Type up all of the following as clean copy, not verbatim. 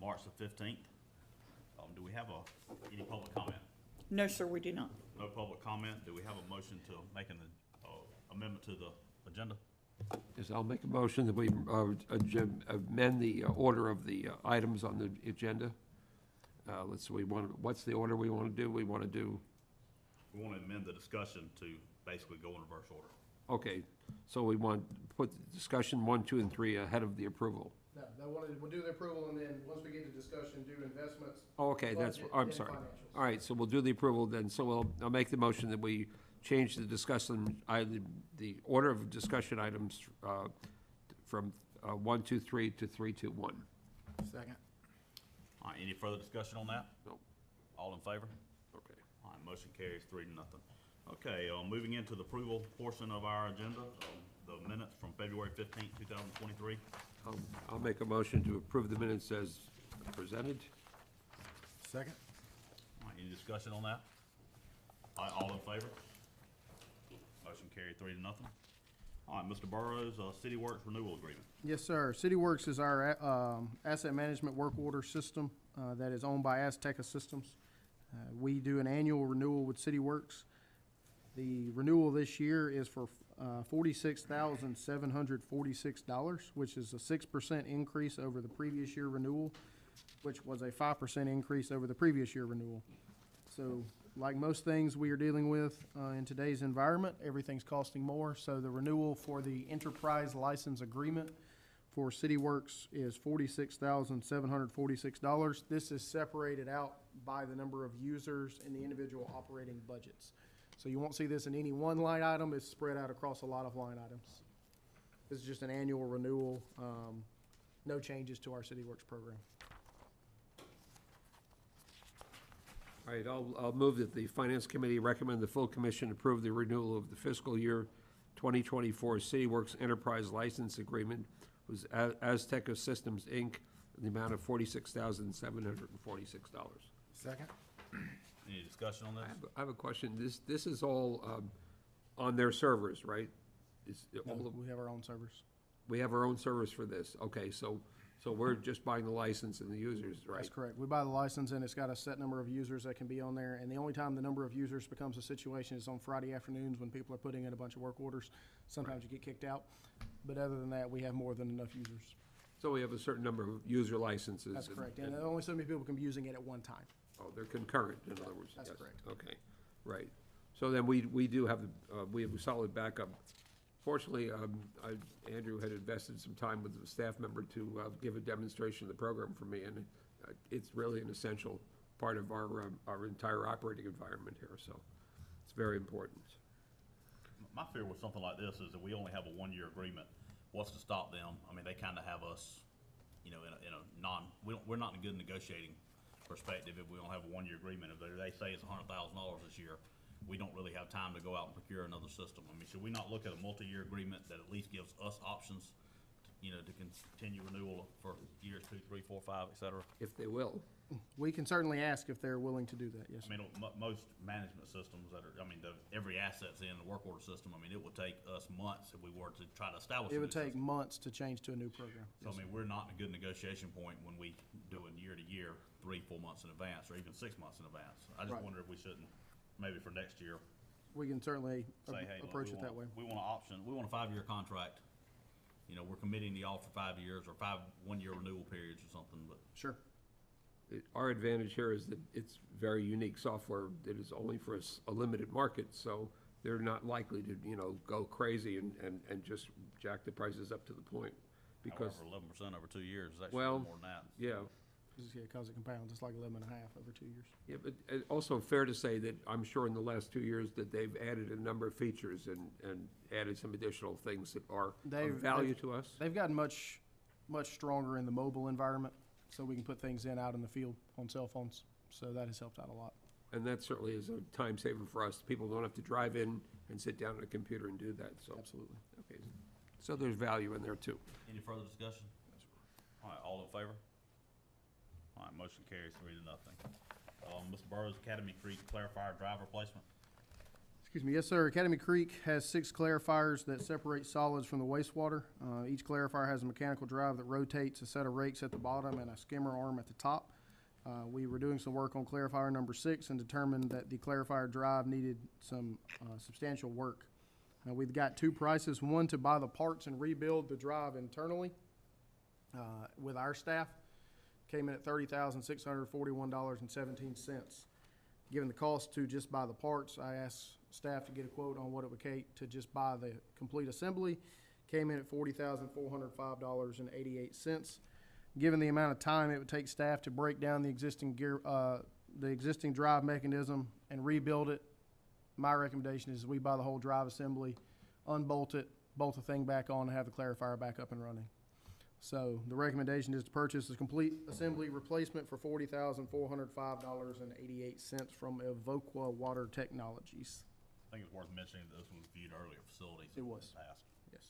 March the 15th. Do we have any public comment? No, sir, we do not. No public comment. Do we have a motion to make an amendment to the agenda? Yes, I'll make a motion that we amend the order of the items on the agenda. Let's see, what's the order we want to do? We want to amend the discussion to basically go in reverse order. okay, so we want to put discussion 1, 2, and 3 ahead of the approval. No, we'll do the approval, and then, once we get to discussion, do investments. Oh, okay, that's, budget, I'm and sorry. financials. All right, so we'll do the approval then, so I'll make the motion that we change the discussion, the order of discussion items from 1, 2, 3 to 3, 2, 1. Second. All right, any further discussion on that? No. All in favor? Okay. All right, motion carries 3-0. Okay, moving into the approval portion of our agenda, the minutes from February 15th, 2023. I'll make a motion to approve the minutes as presented. Second. All right, any discussion on that? All right, all in favor? Motion carried 3-0. All right, Mr. Burrows, City Works renewal agreement. Yes, sir. CityWorks is our asset management work order system that is owned by Azteca Systems. We do an annual renewal with CityWorks. The renewal this year is for $46,746, which is a 6% increase over the previous year renewal, which was a 5% increase over the previous year renewal. So, like most things we are dealing with in today's environment, everything's costing more. So the renewal for the enterprise license agreement for CityWorks is $46,746. This is separated out by the number of users in the individual operating budgets. So you won't see this in any one line item. It's spread out across a lot of line items. This is just an annual renewal. No changes to our CityWorks program. All right, I'll move that the Finance Committee recommend the full commission approve the renewal of the fiscal year 2024 CityWorks Enterprise License Agreement with Azteca Systems, Inc., in the amount of $46,746. Second. Any discussion on this? I have a question. This is all on their servers, right? No, we have our own servers. We have our own servers for this. Okay, so we're just buying the license and the users, right? That's correct. We buy the license, and it's got a set number of users that can be on there. And the only time the number of users becomes a situation is on Friday afternoons when people are putting in a bunch of work orders. Sometimes you get kicked out. But other than that, we have more than enough users. So we have a certain number of user licenses. That's correct. And only so many people can be using it at one time. Oh, they're concurrent, in other words. That's yes. correct. Okay, right. So then we do have, we have a solid backup. Fortunately, Andrew had invested some time with the staff member to give a demonstration of the program for me, and it's really an essential part of our entire operating environment here, so it's very important. My fear with something like this is that we only have a 1-year agreement. What's to stop them? I mean, they kind of have us, in a we're not in a good negotiating perspective if we don't have a 1-year agreement. If they say it's $100,000 this year, we don't really have time to go out and procure another system. I mean, should we not look at a multi-year agreement that at least gives us options, to continue renewal for years 2, 3, 4, 5, et cetera? If they will. We can certainly ask if they're willing to do that, yes. I mean, most management systems every asset's in the work order system. I mean, it would take us months if we were to try to establish. It would take months to change to a new program. So, I mean, we're not in a good negotiation point when we do it year to year, 3, 4 months in advance, or even 6 months in advance. I just Right. wonder if we shouldn't, maybe for next year, We can certainly say, hey, look, approach it that way. we want an option, we want a 5-year contract. We're committing the all for 5 years or 5 1-year renewal periods or something, but. Sure. Our advantage here is that it's very unique software that is only for a limited market, so they're not likely to, go crazy and just jack the prices up to the point. Because, However, 11% over 2 years is actually well, more than that. yeah. Because it compounds, it's like 11.5 over 2 years. Yeah, but also fair to say that I'm sure in the last 2 years that they've added a number of features and added some additional things that are of value to us. They've gotten much stronger in the mobile environment, so we can put things out in the field on cell phones. So that has helped out a lot. And that certainly is a time saver for us. People don't have to drive in and sit down at a computer and do that, so. Absolutely. Okay, so there's value in there too. Any further discussion? All right, all in favor? All right, motion carries 3-0. Mr. Burrows, Academy Creek clarifier drive replacement. Excuse me, yes, sir. Academy Creek has 6 clarifiers that separate solids from the wastewater. Each clarifier has a mechanical drive that rotates a set of rakes at the bottom and a skimmer arm at the top. We were doing some work on clarifier number 6 and determined that the clarifier drive needed some substantial work. We've got 2 prices, one to buy the parts and rebuild the drive internally with our staff. Came in at $30,641.17. Given the cost to just buy the parts, I asked staff to get a quote on what it would take to just buy the complete assembly. Came in at $40,405.88. Given the amount of time it would take staff to break down the existing gear, the existing drive mechanism and rebuild it, my recommendation is we buy the whole drive assembly, unbolt it, bolt the thing back on, and have the clarifier back up and running. So the recommendation is to purchase a complete assembly replacement for $40,405.88 from Evoqua Water Technologies. I think it's worth mentioning that this was viewed earlier facilities. It was. In the past. Yes.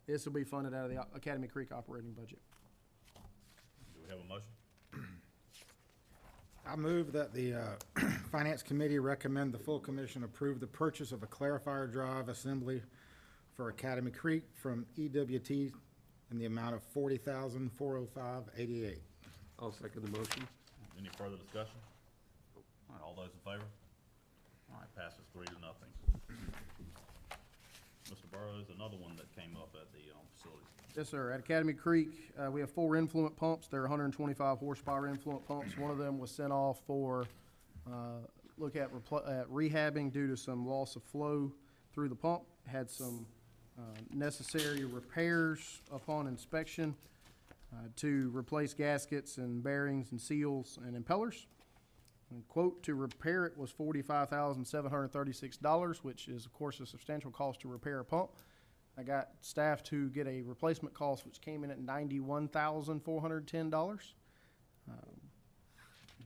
This will be funded out of the Academy Creek operating budget. Do we have a motion? I move that the Finance Committee recommend the full commission approve the purchase of a clarifier drive assembly for Academy Creek from EWT in the amount of $40,405.88. I'll second the motion. Any further discussion? All right, all those in favor? All right, passes 3-0. Mr. Burrows, another one that came up at the facility. Yes, sir. At Academy Creek, we have 4 influent pumps. They're 125 horsepower influent pumps. One of them was sent off for look at rehabbing due to some loss of flow through the pump. Had some necessary repairs upon inspection to replace gaskets and bearings and seals and impellers. And quote to repair it was $45,736, which is of course a substantial cost to repair a pump. I got staff to get a replacement cost which came in at $91,410.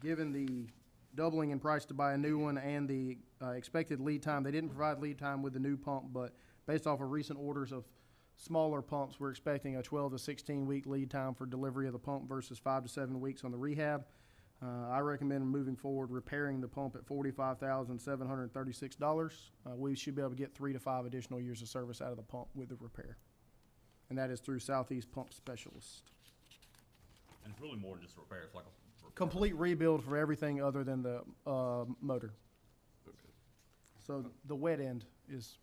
Given the doubling in price to buy a new one and the expected lead time, they didn't provide lead time with the new pump, but based off of recent orders of smaller pumps, we're expecting a 12 to 16 week lead time for delivery of the pump versus 5 to 7 weeks on the rehab. I recommend moving forward repairing the pump at $45,736. We should be able to get 3 to 5 additional years of service out of the pump with the repair. And that is through Southeast Pump Specialist. And it's really more than just a repair, it's like a Complete rebuild for everything other than the motor. So the wet end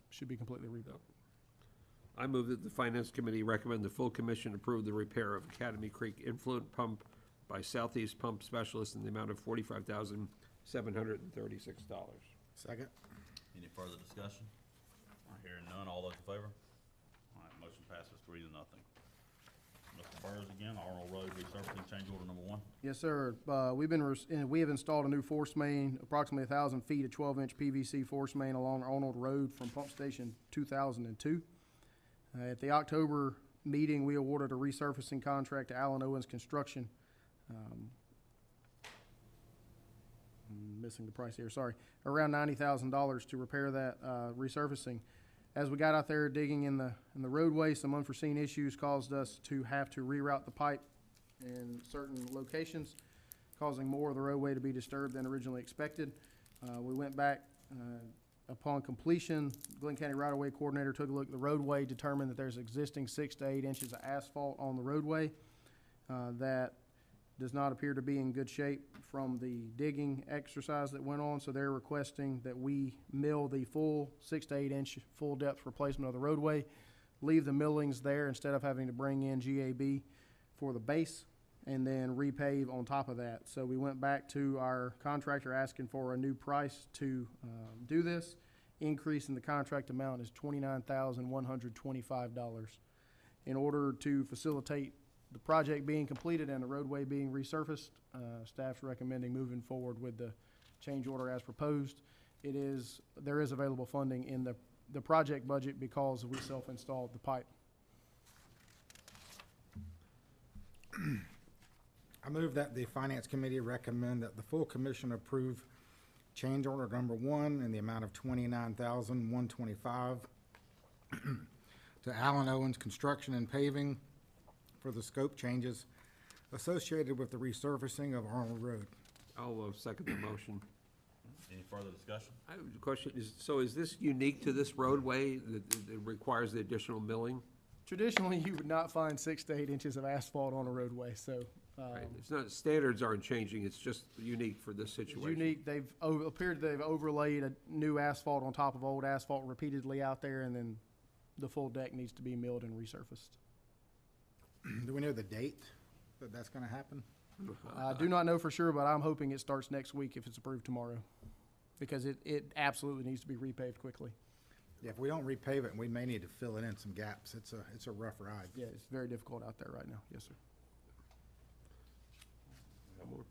should be completely rebuilt. I move that the Finance Committee recommend the full commission approve the repair of Academy Creek influent pump by Southeast Pump Specialist in the amount of $45,736. Second. Any further discussion? All right, hearing none, all those in favor? All right, motion passes 3-0. Mr. Burrows again, Arnold Road resurfacing change order number 1. Yes, sir. We have installed a new force main, approximately 1,000 feet of 12-inch PVC force main along Arnold Road from Pump Station 2002. At the October meeting, we awarded a resurfacing contract to Allen Owens Construction. I'm missing the price here, sorry. Around $90,000 to repair that resurfacing. As we got out there digging in the roadway, some unforeseen issues caused us to have to reroute the pipe in certain locations, causing more of the roadway to be disturbed than originally expected. We went back upon completion. Glynn County Right-of-Way Coordinator took a look at the roadway, determined that there's existing 6 to 8 inches of asphalt on the roadway that does not appear to be in good shape from the digging exercise that went on, so they're requesting that we mill the full 6 to 8 inch full depth replacement of the roadway, leave the millings there instead of having to bring in GAB for the base, and then repave on top of that. So we went back to our contractor asking for a new price to do this. Increase in the contract amount is $29,125. In order to facilitate the project being completed and the roadway being resurfaced, staff's recommending moving forward with the change order as proposed. There is available funding in the project budget because we self-installed the pipe. I move that the Finance Committee recommend that the full commission approve change order number 1 in the amount of $29,125 to Allen Owens Construction and Paving for the scope changes associated with the resurfacing of Arnold Road. I'll second the motion. Any further discussion? I have a question, is this unique to this roadway that requires the additional milling? Traditionally, you would not find 6 to 8 inches of asphalt on a roadway, so, Right, it's not, standards aren't changing, it's just unique for this it's situation. unique. Appeared they've overlaid a new asphalt on top of old asphalt repeatedly out there, and then the full deck needs to be milled and resurfaced. Do we know the date that that's gonna happen? I do not know for sure, but I'm hoping it starts next week if it's approved tomorrow, because it absolutely needs to be repaved quickly. Yeah, if we don't repave it, we may need to fill it in some gaps. It's a rough ride. Yeah, it's very difficult out there right now. Yes, sir. No more?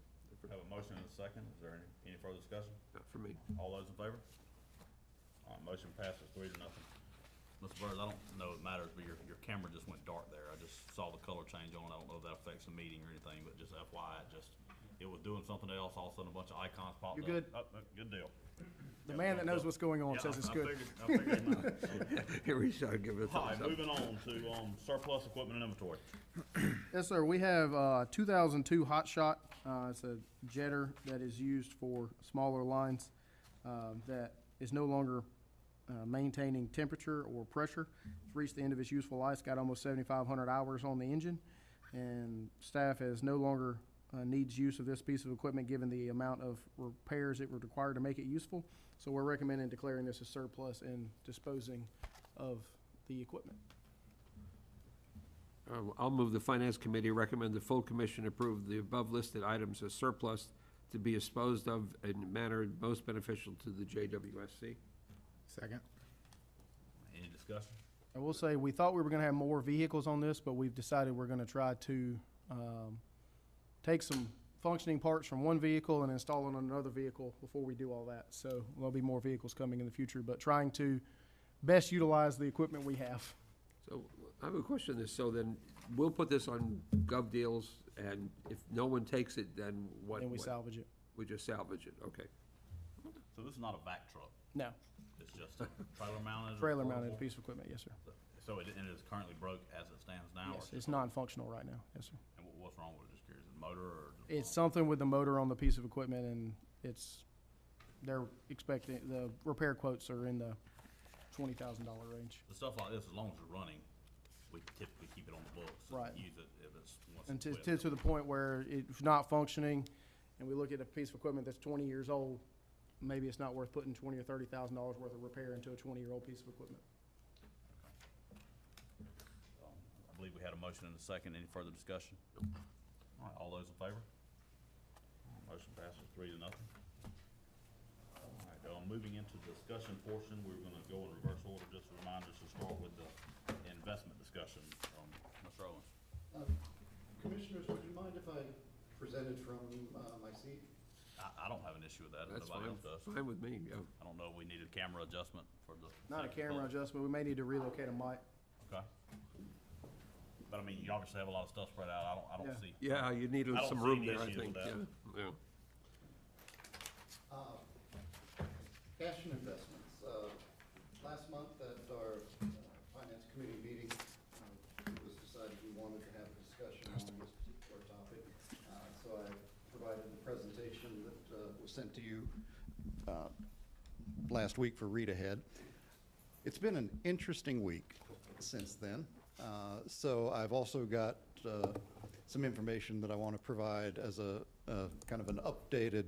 Have a motion and a second. Is there any further discussion? Not for me. All those in favor? All right, motion passes 3-0. Mr. Burrs, I don't know it matters, but your camera just went dark there. I just saw the color change on it. I don't know if that affects the meeting or anything, but just FYI, it was doing something else. All of a sudden, a bunch of icons popped up. You're good. Oh, good deal. The man that knows what's going on Yeah, says it's I good. I figured he might. Here we shall give it a All right, thumbs up. moving on to surplus equipment and inventory. Yes, sir. We have 2002 Hot Shot. It's a jetter that is used for smaller lines that is no longer maintaining temperature or pressure. It's reached the end of its useful life. It's got almost 7,500 hours on the engine, and staff has no longer needs use of this piece of equipment given the amount of repairs it would require to make it useful. So we're recommending declaring this as surplus and disposing of the equipment. I'll move the Finance Committee recommend the full commission approve the above listed items as surplus to be disposed of in a manner most beneficial to the JWSC. Second? Any discussion? I will say, we thought we were gonna have more vehicles on this, but we've decided we're gonna try to, take some functioning parts from one vehicle and install it on another vehicle before we do all that. So there'll be more vehicles coming in the future, but trying to best utilize the equipment we have. So I have a question on this. So then we'll put this on Gov Deals, and if no one takes it, then what? And we what? salvage it. We just salvage it, okay. So this is not a vac truck. No, It's just a trailer mounted? or trailer mounted portable? piece of equipment, yes, sir. So it is currently broke as it stands now? Yes, or it's non-functional right now, yes, sir. And what's wrong with it? Just curious. Is it motor or? just It's wrong? something with the motor on the piece of equipment, and they're expecting, the repair quotes are in the $20,000 range. The stuff like this, as long as it's running, we typically keep it on the books. and Right. Use it if it's, once And it's to equipped. the point where it's not functioning, and we look at a piece of equipment that's 20 years old, maybe it's not worth putting $20,000 or $30,000 worth of repair into a 20-year-old piece of equipment. I believe we had a motion and a second. Any further discussion? All right, all those in favor? Motion passes 3-0. All right, moving into the discussion portion, we're gonna go in reverse order. Just a reminder to start with the investment discussion. Mr. Owens? Commissioners, would you mind if I presented from my seat? I don't have an issue with that. if That's Nobody fine, else does. fine with me, yeah. I don't know if we need a camera adjustment for the. Not a second camera clip. adjustment, we may need to relocate a mic. Okay. But I mean, you obviously have a lot of stuff spread out. I don't Yeah. see. Yeah, you need I don't some see room any there, I issues think, with yeah, that. yeah. Cash and investments. Last month at our Finance Committee meeting, it was decided we wanted to have a discussion on this particular topic. So I provided the presentation that was sent to you last week for read ahead. It's been an interesting week since then. So I've also got some information that I want to provide as a kind of an updated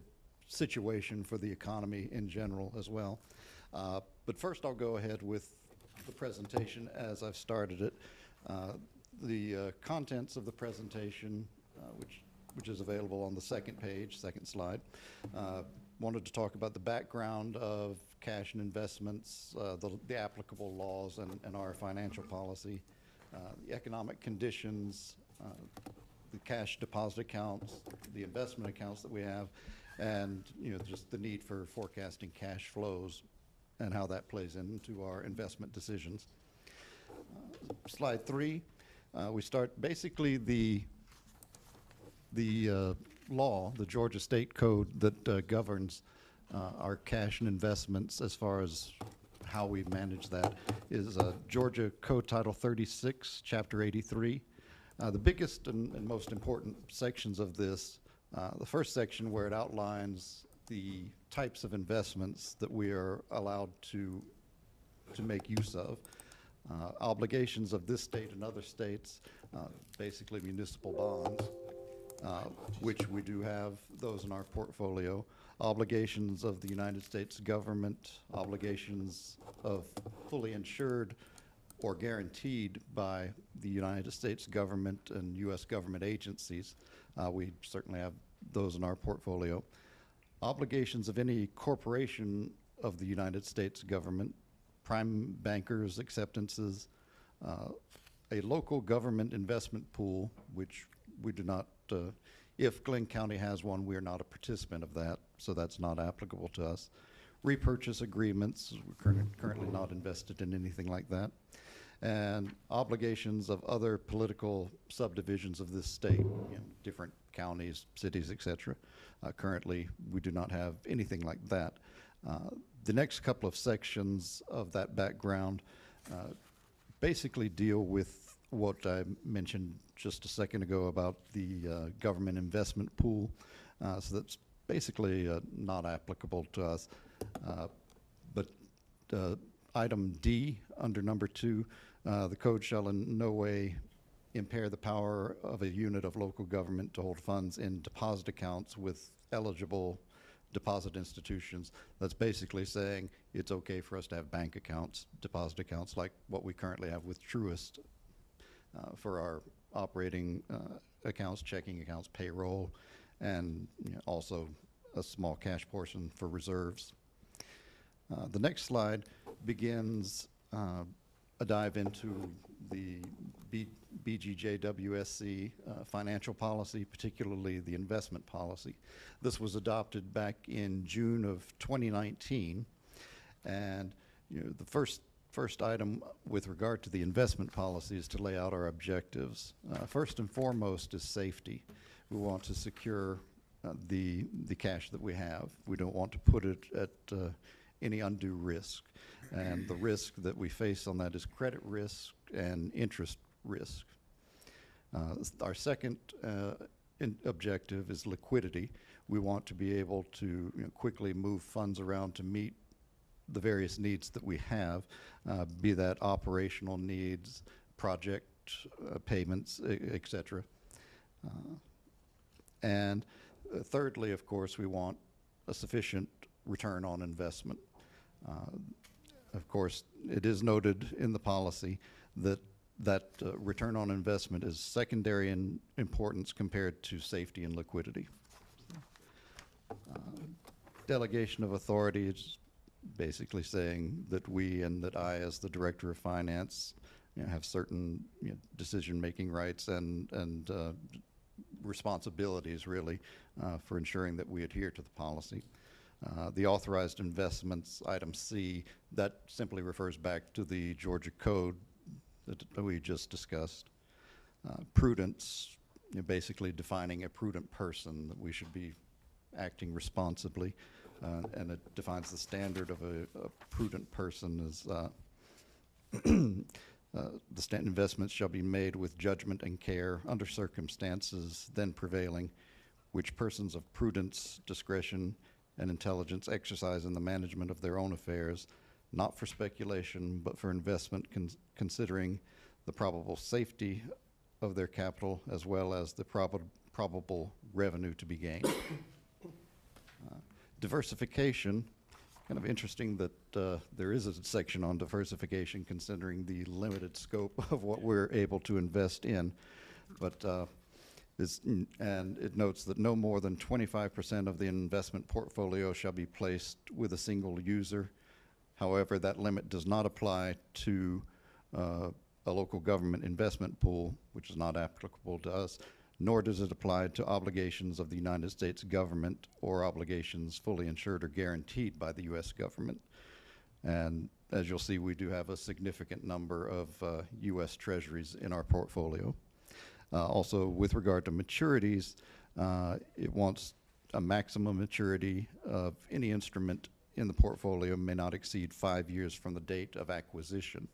situation for the economy in general as well. But first I'll go ahead with the presentation as I've started it. The contents of the presentation, which is available on the second page, second slide. Wanted to talk about the background of cash and investments, the applicable laws and our financial policy, the economic conditions, the cash deposit accounts, the investment accounts that we have, and just the need for forecasting cash flows and how that plays into our investment decisions. Slide 3, we start basically the law, the Georgia State Code that governs our cash and investments as far as how we manage that is Georgia Code Title 36, Chapter 83. The biggest and most important sections of this, the first section where it outlines the types of investments that we are allowed to make use of. Obligations of this state and other states, basically municipal bonds, which we do have those in our portfolio. Obligations of the United States government, obligations of fully insured or guaranteed by the United States government and U.S. government agencies. We certainly have those in our portfolio. Obligations of any corporation of the United States government, prime bankers, acceptances, a local government investment pool, which we do not, if Glynn County has one, we are not a participant of that, so that's not applicable to us. Repurchase agreements, we're currently not invested in anything like that. And obligations of other political subdivisions of this state, you know, different counties, cities, et cetera. Currently, we do not have anything like that. The next couple of sections of that background basically deal with what I mentioned just a second ago about the government investment pool. So that's basically not applicable to us. But item D, under number 2, the code shall in no way impair the power of a unit of local government to hold funds in deposit accounts with eligible deposit institutions. That's basically saying it's okay for us to have bank accounts, deposit accounts like what we currently have with Truist for our operating accounts, checking accounts, payroll, and also a small cash portion for reserves. The next slide begins a dive into the BGJWSC financial policy, particularly the investment policy. This was adopted back in June of 2019, and the first item with regard to the investment policy is to lay out our objectives. First and foremost is safety. We want to secure the cash that we have. We don't want to put it at any undue risk. And the risk that we face on that is credit risk and interest risk. Our second objective is liquidity. We want to be able to quickly move funds around to meet the various needs that we have, be that operational needs, project payments, et cetera. And thirdly, of course, we want a sufficient return on investment. Of course, it is noted in the policy that return on investment is secondary in importance compared to safety and liquidity. Delegation of authority is basically saying that we and that I, as the Director of Finance, have certain decision-making rights and responsibilities, really, for ensuring that we adhere to the policy. The authorized investments, item C, that simply refers back to the Georgia Code that we just discussed. Prudence, basically defining a prudent person, that we should be acting responsibly, and it defines the standard of a prudent person as the investments shall be made with judgment and care under circumstances then prevailing, which persons of prudence, discretion, and intelligence exercise in the management of their own affairs, not for speculation, but for investment, considering the probable safety of their capital as well as the probable revenue to be gained. Diversification, kind of interesting that there is a section on diversification considering the limited scope of what we're able to invest in, but and it notes that no more than 25% of the investment portfolio shall be placed with a single user. However, that limit does not apply to a local government investment pool, which is not applicable to us, nor does it apply to obligations of the United States government or obligations fully insured or guaranteed by the U.S. government. And as you'll see, we do have a significant number of U.S. treasuries in our portfolio. Also, with regard to maturities, it wants a maximum maturity of any instrument in the portfolio may not exceed 5 years from the date of acquisition.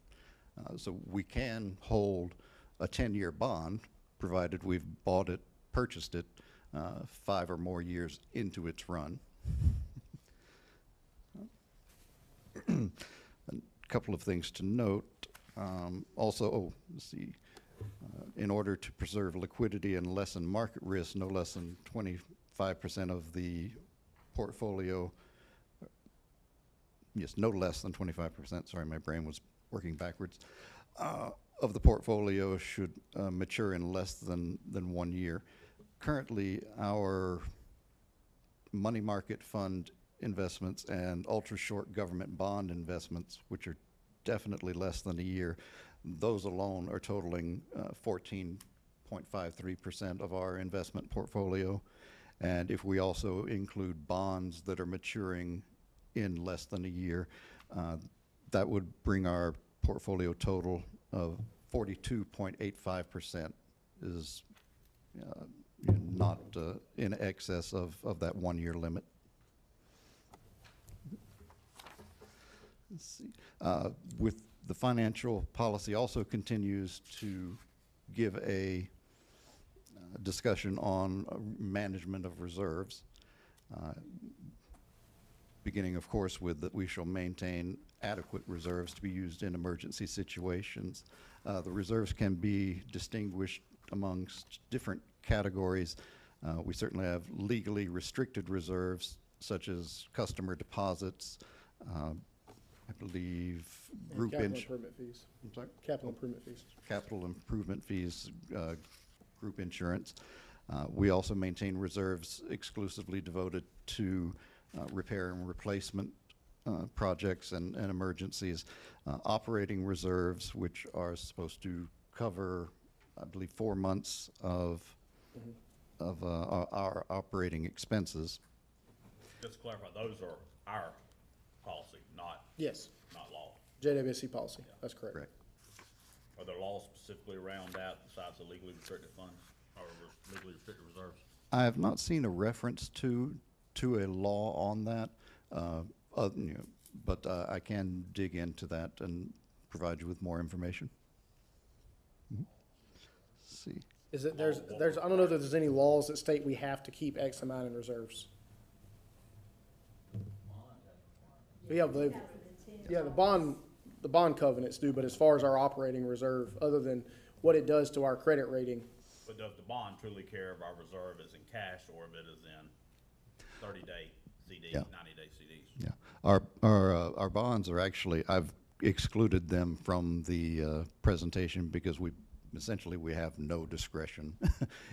So we can hold a 10-year bond, provided we've bought it, purchased it 5 or more years into its run. A couple of things to note. Let's see. In order to preserve liquidity and lessen market risk, no less than 25% of the portfolio, no less than 25%, sorry, my brain was working backwards, of the portfolio should mature in less than 1 year. Currently, our money market fund investments and ultra-short government bond investments, which are definitely less than a year, those alone are totaling 14.53% of our investment portfolio. And if we also include bonds that are maturing in less than a year, that would bring our portfolio total of 42.85% is not in excess of that 1 year limit. Let's see. With the financial policy also continues to give a discussion on management of reserves, beginning, of course, with that we shall maintain adequate reserves to be used in emergency situations. The reserves can be distinguished amongst different categories. We certainly have legally restricted reserves, such as customer deposits, I believe group Capital improvement fees. I'm sorry? Capital improvement fees. Capital improvement fees, group insurance. We also maintain reserves exclusively devoted to repair and replacement projects and emergencies. Operating reserves, which are supposed to cover, I believe, 4 months of our operating expenses. Just to clarify, those are our policy, not Yes, law. JWSC policy, that's correct. Correct. Are there laws specifically around that besides the legally restricted funds or legally restricted reserves? I have not seen a reference to a law on that, but I can dig into that and provide you with more information. Let's see. Is it, there's, I don't know that there's any laws that state we have to keep X amount in reserves. Yeah, the bond covenants do, but as far as our operating reserve, other than what it does to our credit rating, But does the bond truly care if our reserve is in cash or if it is in 30-day CDs, Yeah. 90-day CDs? Yeah, our bonds are actually, I've excluded them from the presentation because we have no discretion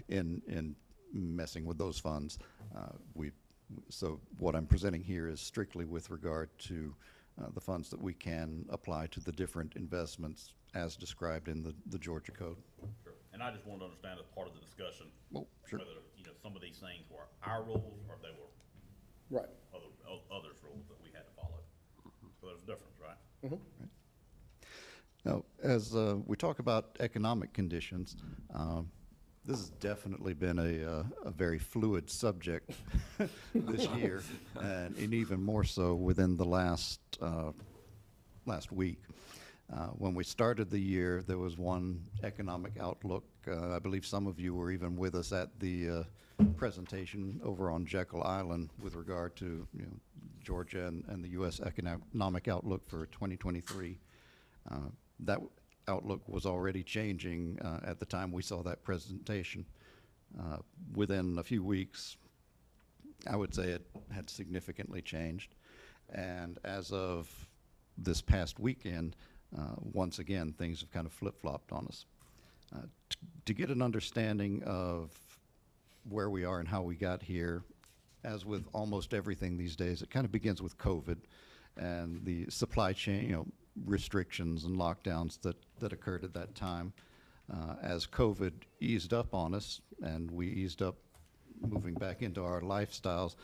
in messing with those funds. So what I'm presenting here is strictly with regard to the funds that we can apply to the different investments as described in the Georgia Code. Sure. And I just wanted to understand as part of the discussion, Well, sure. whether, some of these things were our rules or if they were right. others' rules that we had to follow. So there's a difference, right? Now, as we talk about economic conditions, this has definitely been a very fluid subject this year, and even more so within the last week. When we started the year, there was one economic outlook. I believe some of you were even with us at the presentation over on Jekyll Island with regard to Georgia and the U.S. economic outlook for 2023. That outlook was already changing at the time we saw that presentation. Within a few weeks, I would say it had significantly changed. And as of this past weekend, once again, things have kind of flip-flopped on us. To get an understanding of where we are and how we got here, as with almost everything these days, it kind of begins with COVID and the supply chain, restrictions and lockdowns that occurred at that time. As COVID eased up on us and we eased up moving back into our lifestyles,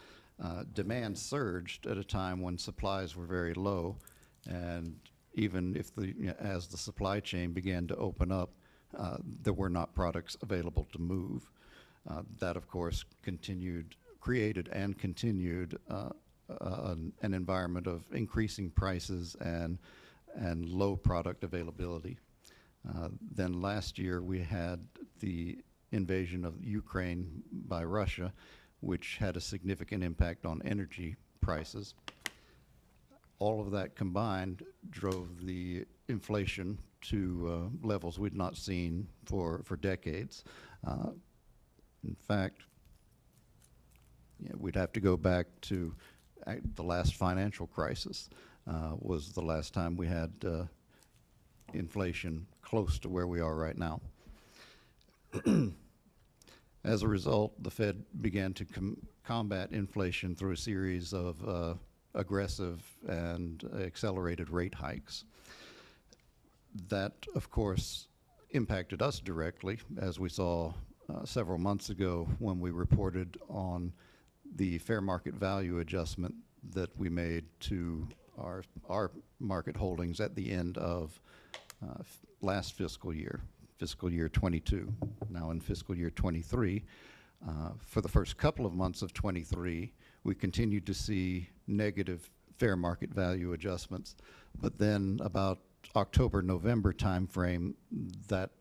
demand surged at a time when supplies were very low. And even if as the supply chain began to open up, there were not products available to move. That, of course, created and continued an environment of increasing prices and low product availability. Then last year we had the invasion of Ukraine by Russia, which had a significant impact on energy prices. all of that combined drove the inflation to levels we'd not seen for decades. In fact, yeah, we'd have to go back to the last financial crisis was the last time we had inflation close to where we are right now. As a result, the Fed began to combat inflation through a series of aggressive and accelerated rate hikes. That, of course, impacted us directly, as we saw several months ago when we reported on the fair market value adjustment that we made to our market holdings at the end of last fiscal year 22. Now in fiscal year 23, for the first couple of months of 23, we continued to see negative fair market value adjustments, but then about October, November timeframe, that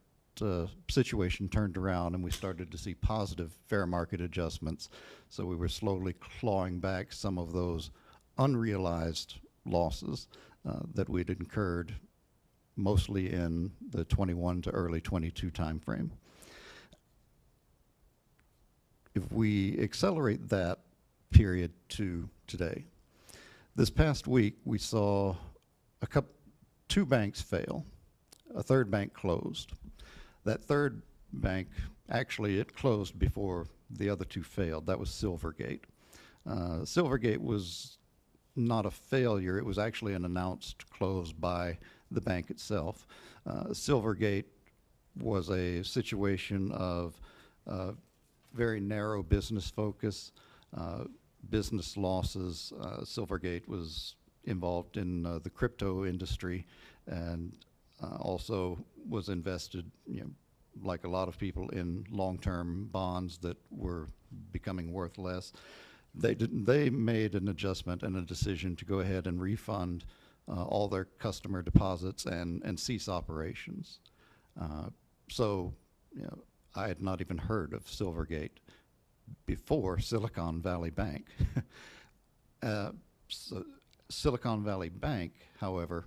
situation turned around and we started to see positive fair market adjustments. So we were slowly clawing back some of those unrealized losses that we'd incurred mostly in the 21 to early 22 timeframe. If we accelerate that period to today, this past week we saw two banks fail, a third bank closed. That third bank, actually it closed before the other two failed. That was Silvergate. Silvergate was not a failure, it was actually an announced close by the bank itself. Silvergate was a situation of very narrow business focus, business losses. Silvergate was involved in the crypto industry and also was invested, like a lot of people, in long-term bonds that were becoming worth less. They made an adjustment and a decision to go ahead and refund all their customer deposits and cease operations. So, I had not even heard of Silvergate before Silicon Valley Bank. So Silicon Valley Bank, however,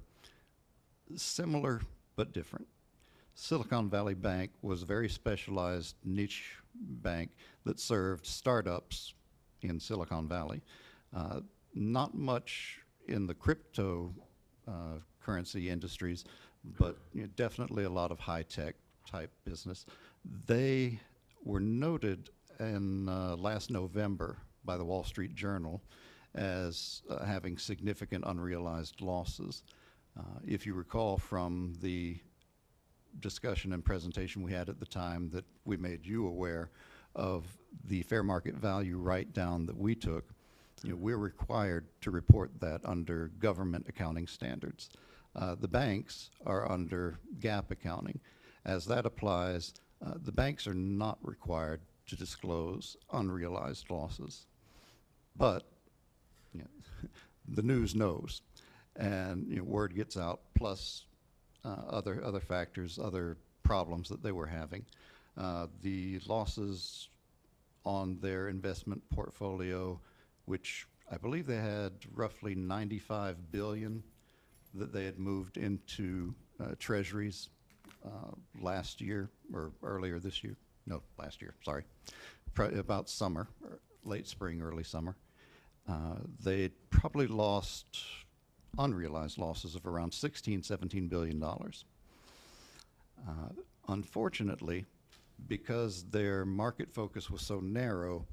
similar but different. Silicon Valley Bank was a very specialized niche bank that served startups in Silicon Valley. Not much in the crypto currency industries, but definitely a lot of high-tech type business. They were noted in last November by the Wall Street Journal as having significant unrealized losses. If you recall from the discussion and presentation we had at the time, that we made you aware of the fair market value write-down that we took, we're required to report that under government accounting standards. The banks are under GAAP accounting. As that applies, the banks are not required to disclose unrealized losses. But the news knows, and word gets out, plus other factors, other problems that they were having. The losses on their investment portfolio, which I believe they had roughly $95 billion that they had moved into treasuries last year, or earlier this year. No, last year, sorry. About summer, or late spring, early summer. They probably lost unrealized losses of around $16–17 billion. Unfortunately, because their market focus was so narrow,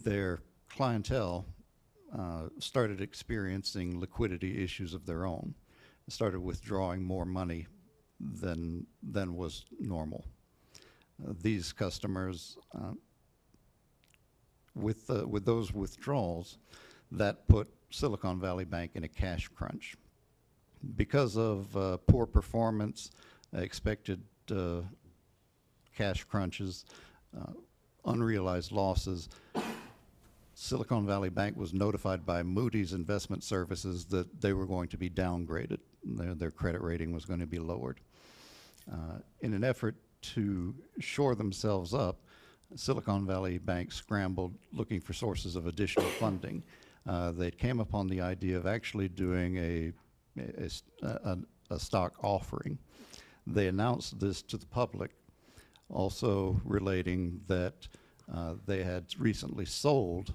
their clientele started experiencing liquidity issues of their own, started withdrawing more money than was normal. These customers, with those withdrawals, that put Silicon Valley Bank in a cash crunch. Because of poor performance, expected cash crunches, unrealized losses, Silicon Valley Bank was notified by Moody's Investment Services that they were going to be downgraded. Their credit rating was going to be lowered. In an effort to shore themselves up, Silicon Valley Bank scrambled looking for sources of additional funding. they came upon the idea of actually doing a stock offering. They announced this to the public, also relating that they had recently sold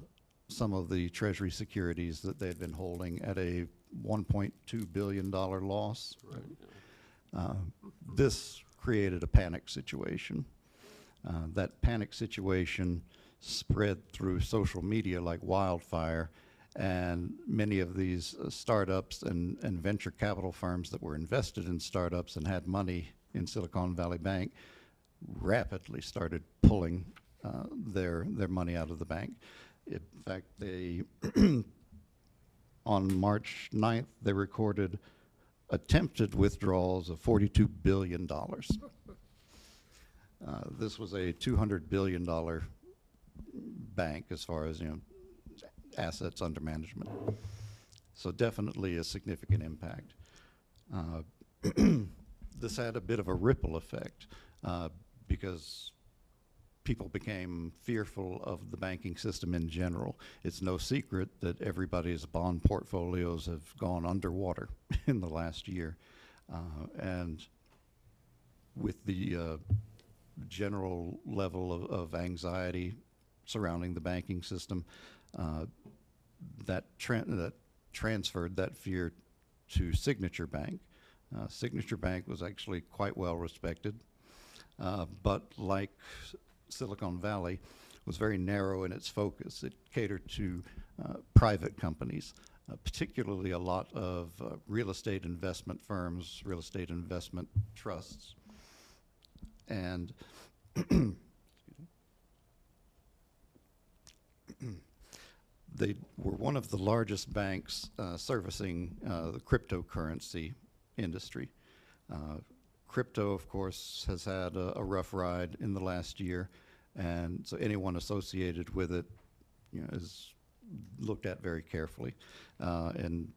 some of the Treasury securities that they'd been holding at a $1.2 billion loss. This created a panic situation. That panic situation spread through social media like wildfire, and many of these startups and venture capital firms that were invested in startups and had money in Silicon Valley Bank rapidly started pulling their money out of the bank. In fact, they on March 9th, they recorded attempted withdrawals of $42 billion. This was a $200 billion bank as far as, assets under management. So definitely a significant impact. This had a bit of a ripple effect because people became fearful of the banking system in general. It's no secret that everybody's bond portfolios have gone underwater in the last year. And with the general level of anxiety surrounding the banking system, that transferred that fear to Signature Bank. Signature Bank was actually quite well respected, but like Silicon Valley, was very narrow in its focus. It catered to private companies, particularly a lot of real estate investment firms, real estate investment trusts, and they were one of the largest banks servicing the cryptocurrency industry. Crypto, of course, has had a rough ride in the last year, and so anyone associated with it, is looked at very carefully, and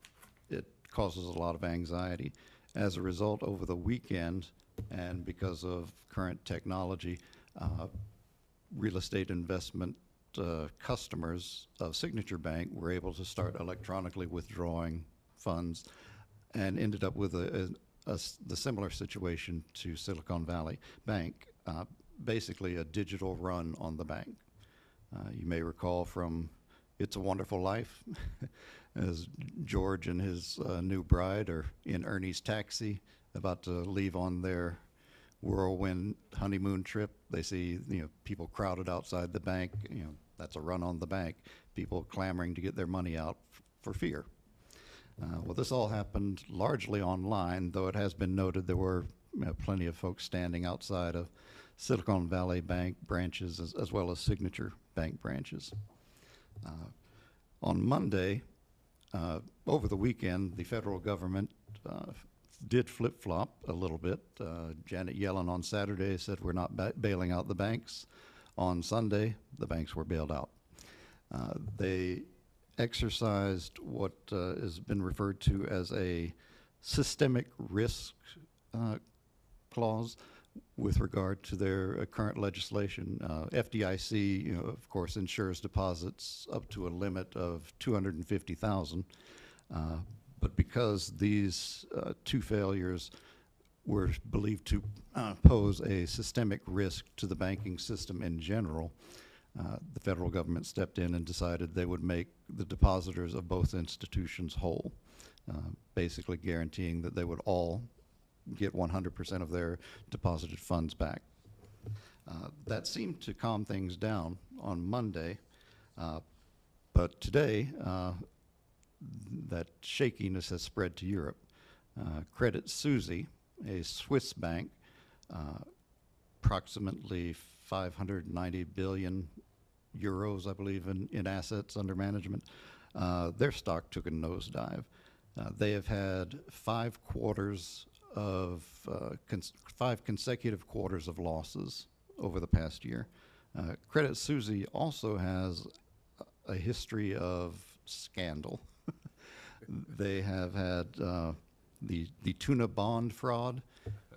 it causes a lot of anxiety. As a result, over the weekend, and because of current technology, real estate investment customers of Signature Bank were able to start electronically withdrawing funds, and ended up with the similar situation to Silicon Valley Bank, basically a digital run on the bank. You may recall from It's a Wonderful Life, as George and his new bride are in Ernie's taxi, about to leave on their whirlwind honeymoon trip. They see, people crowded outside the bank. That's a run on the bank. People clamoring to get their money out for fear. Well, this all happened largely online, though it has been noted there were plenty of folks standing outside of Silicon Valley Bank branches as well as Signature Bank branches. On Monday, over the weekend, the federal government did flip-flop a little bit. Janet Yellen on Saturday said we're not bailing out the banks. On Sunday, the banks were bailed out. They exercised what has been referred to as a systemic risk clause with regard to their current legislation. FDIC, of course, insures deposits up to a limit of $250,000. But because these two failures were believed to pose a systemic risk to the banking system in general, the federal government stepped in and decided they would make the depositors of both institutions whole, basically guaranteeing that they would all get 100% of their deposited funds back. That seemed to calm things down on Monday, but today that shakiness has spread to Europe. Credit Suisse, a Swiss bank, approximately 590 billion euros, I believe, in assets under management. Their stock took a nosedive. They have had 5 consecutive quarters of losses over the past year. Credit Suisse also has a history of scandal. They have had the tuna bond fraud,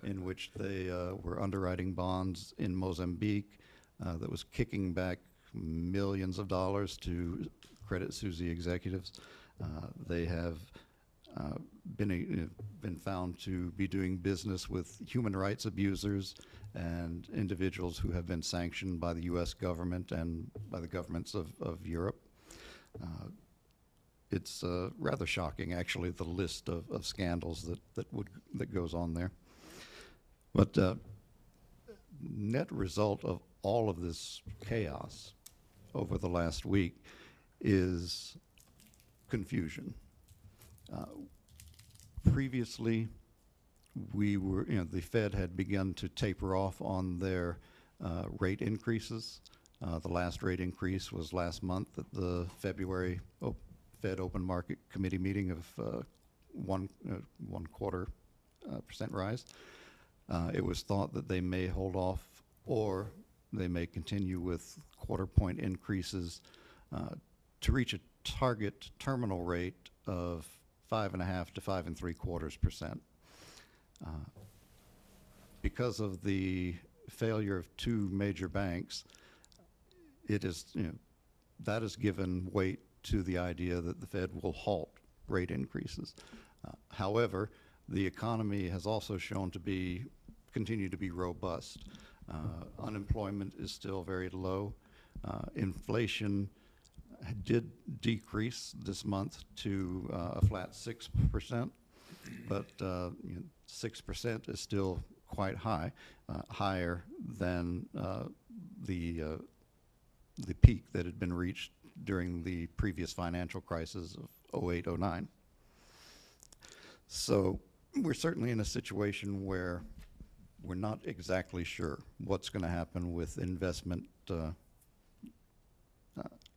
in which they were underwriting bonds in Mozambique that was kicking back millions of dollars to Credit Suisse executives. They have been found to be doing business with human rights abusers and individuals who have been sanctioned by the U.S. government and by the governments of Europe. It's rather shocking, actually, the list of scandals that goes on there. But net result of all of this chaos over the last week is confusion. Previously, the Fed had begun to taper off on their rate increases. The last rate increase was last month at the February Fed Open Market Committee meeting of 1.25% rise. It was thought that they may hold off, or they may continue with quarter-point increases to reach a target terminal rate of 5.5 to 5.75%. Because of the failure of two major banks, it is, that has given weight to the idea that the Fed will halt rate increases. However, the economy has also shown to continue to be robust. Unemployment is still very low. Inflation did decrease this month to a flat 6%, but 6% is still quite high, higher than the peak that had been reached during the previous financial crisis of 08, 09. So we're certainly in a situation where we're not exactly sure what's going to happen with investment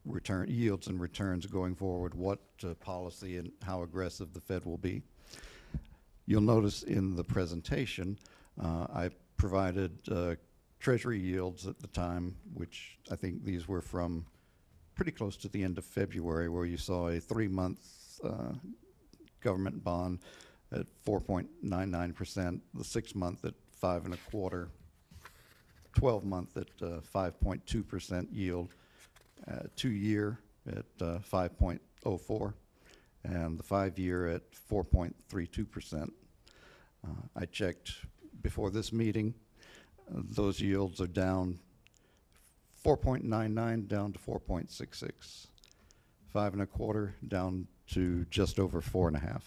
return yields and returns going forward, what policy and how aggressive the Fed will be. You'll notice in the presentation I provided Treasury yields at the time, which I think these were from pretty close to the end of February, where you saw a 3-month government bond at 4.99%, the 6-month at 5.25%, 12-month at 5.2% yield, 2-year at 5.04%, and the 5-year at 4.32%. I checked before this meeting. Those yields are down 4.99 down to 4.66, 5.25 down to just over 4.5,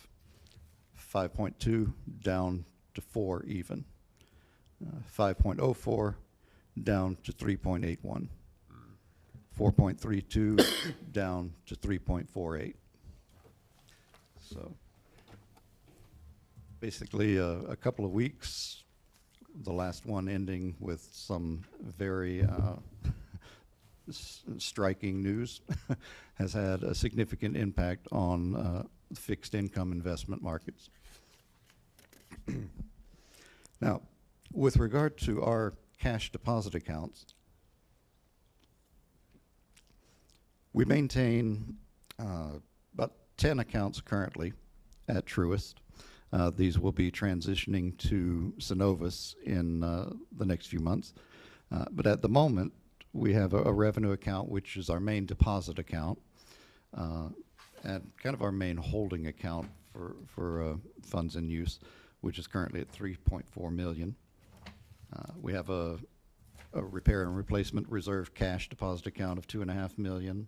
5.2 down to 4 even, 5.04 down to 3.81, 4.32 down to 3.48. So basically a couple of weeks, the last one ending with some very striking news, has had a significant impact on fixed income investment markets. Now, with regard to our cash deposit accounts, we maintain about 10 accounts currently at Truist. These will be transitioning to Synovus in the next few months. But at the moment, we have a revenue account, which is our main deposit account, and kind of our main holding account for funds in use, which is currently at $3.4 million. We have a repair and replacement reserve cash deposit account of $2.5 million,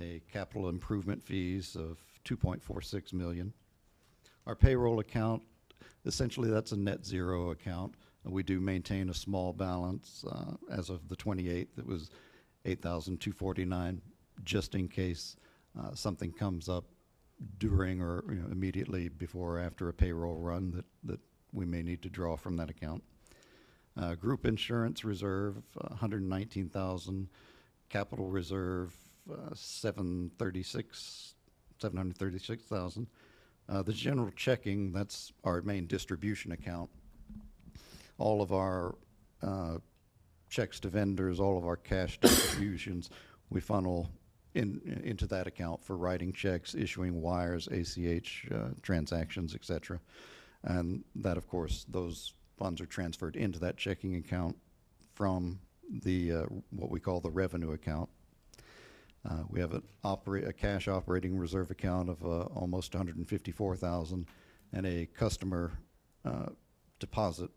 a capital improvement fees of $2.46 million. Our payroll account, essentially that's a net zero account. We do maintain a small balance. As of the 28th, it was $8,249, just in case something comes up during or immediately before or after a payroll run that we may need to draw from that account. Group insurance reserve, $119,000. Capital reserve, $736,000. The general checking, that's our main distribution account. All of our checks to vendors, all of our cash distributions, we funnel into that account for writing checks, issuing wires, ACH transactions, etc. And that, of course, those funds are transferred into that checking account from the what we call the revenue account. We have a cash operating reserve account of almost 154,000, and a customer deposit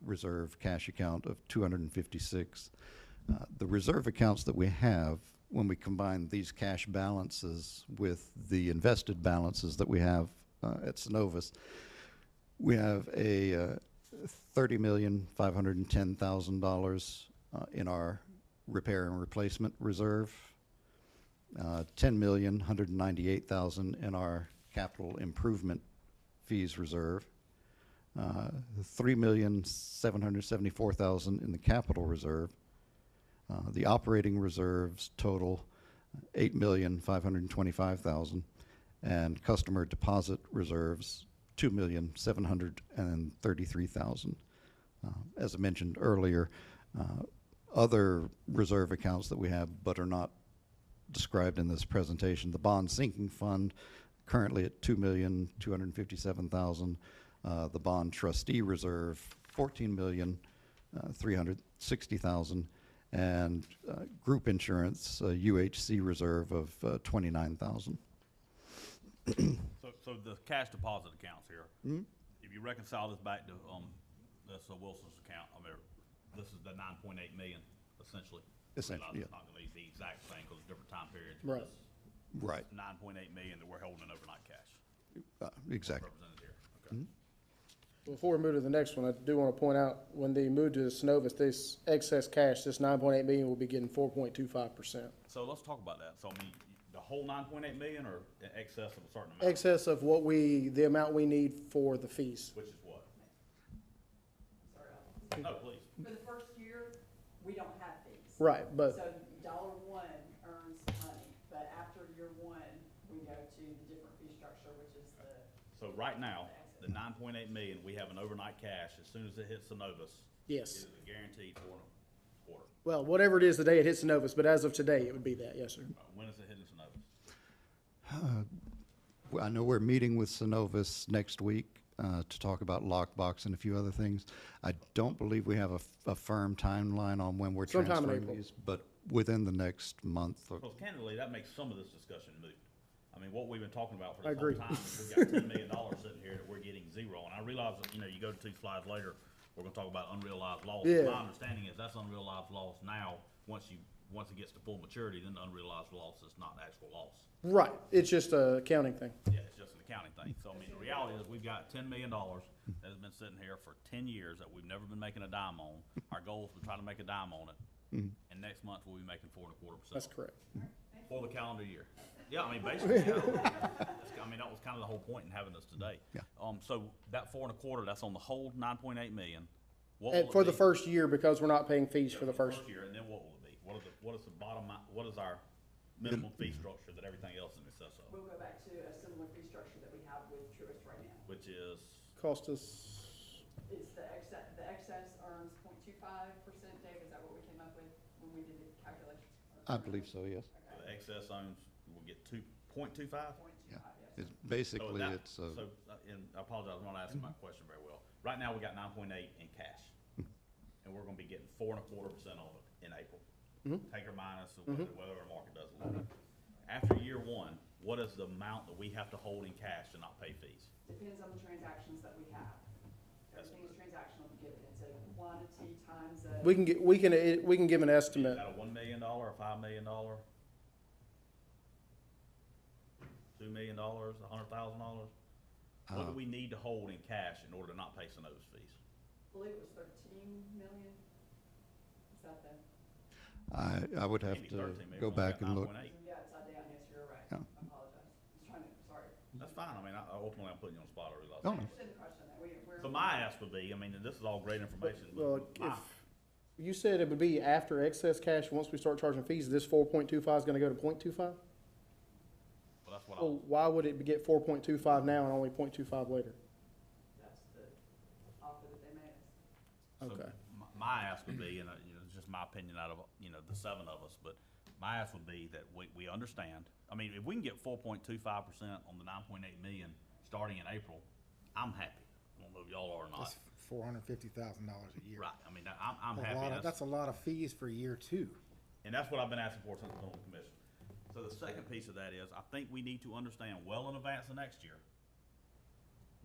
reserve cash account of 256. The reserve accounts that we have, when we combine these cash balances with the invested balances that we have at Synovus, we have a $30,510,000 in our repair and replacement reserve, $10,198,000 in our capital improvement fees reserve, $3,774,000 in the capital reserve. The operating reserves total $8,525,000, and customer deposit reserves $2,733,000. As I mentioned earlier, other reserve accounts that we have but are not described in this presentation, the bond sinking fund currently at $2,257,000, the bond trustee reserve $14,360,000, and group insurance UHC reserve of $29,000. So the cash deposit accounts here, if you reconcile this back to, this Wilson's account, I mean, this is the 9.8 million, essentially. Essentially, It's yeah. not gonna be the exact thing, because different time periods. Right. Right, 9.8 million that we're holding in overnight cash, exactly. represented here, okay? Before we move to the next one, I do want to point out, when they move to the Synovus, this excess cash, this 9.8 million will be getting 4.25%. So let's talk about that. So I mean, the whole 9.8 million or in excess of a certain amount? Excess of the amount we need for the fees. Which is what? No, please. For the first year, we don't have fees. Right, but, So dollar one earns money, but after year one, we go to the different fee structure, which is the, So right now, the 9.8 million, we have an overnight cash. As soon as it hits Synovus, it yes. is a guaranteed 4.25. Well, whatever it is the day it hits Synovus, but as of today, it would be that, yes, sir. When is it hitting Synovus? I know we're meeting with Synovus next week to talk about lockbox and a few other things. I don't believe we have a firm timeline on when we're Sometime in transferring April. these, but within the next month. Because candidly, that makes some of this discussion moot. I mean, what we've been talking about for I this whole agree. time, is we've got $10 million sitting here that we're getting zero. And I realize that, you go to 2 slides later, we're gonna talk about unrealized loss. Yeah. My understanding is that's unrealized loss now. Once it gets to full maturity, then the unrealized loss is not actual loss. Right, it's just a accounting thing. Yeah, it's just an accounting thing. So, I mean, the reality is, we've got $10 million that has been sitting here for 10 years that we've never been making a dime on. Our goal is to try to make a dime on it. And next month, we'll be making 4.25%. That's correct. For the calendar year. Yeah, I mean, basically, yeah. I mean, that was kind of the whole point in having this today. Yeah. So that 4.25%, that's on the whole 9.8 million. What And will for it the be? first year, because we're not paying fees for the first. Year, and then what will it be? What is the bottom, what is our minimum fee structure that everything else is in excess of? we'll go back to a similar fee structure that we have with Truist right now. Which is, Cost us, It's the excess earns 0.25%, Dave, is that what we came up with when we did the calculations? I believe so, yes. the excess owns, we'll get 2.25? 0.25, Yeah. yes. It's basically, and I apologize, I'm not asking my question very well. Right now, we got 9.8 in cash, and we're gonna be getting 4.25% of it in April. Take or minus, or whatever the market does a little bit. After year one, what is the amount that we have to hold in cash to not pay fees? Depends on the transactions that we have. Everything is transactional to give it. It's a quantity times a. we can give an Is estimate. that a $1 million, a $5 million? $2 million, $100,000? What do we need to hold in cash in order to not pay Synovus fees? I believe it was 13 million. Is that the, I would have Maybe to 13, maybe go we only back got and look. 9.8. yeah, it's down, yes, you're right. Yeah. I apologize. Just trying to, sorry. That's fine, I mean, ultimately, I'm putting you on the spot, I realize. Oh, no. Understand the question that we're. So my ask would be, I mean, and this is all great information, Well, but my, if you said it would be after excess cash, once we start charging fees, this 4.25 is gonna go to 0.25? well, that's what I, Well, why would it get 4.25 now and only 0.25 later? That's the offer that they made us. so Okay. my ask would be, and it's just my opinion out of, the 7 of us, but my ask would be that we understand. I mean, if we can get 4.25% on the 9.8 million starting in April, I'm happy. I don't know if y'all are or not. That's $450,000 a year. Right, I mean, I'm A happy. lot of- That's a lot of fees for year two. And that's what I've been asking for since I've been on the commission. The second piece of that is, I think we need to understand well in advance of next year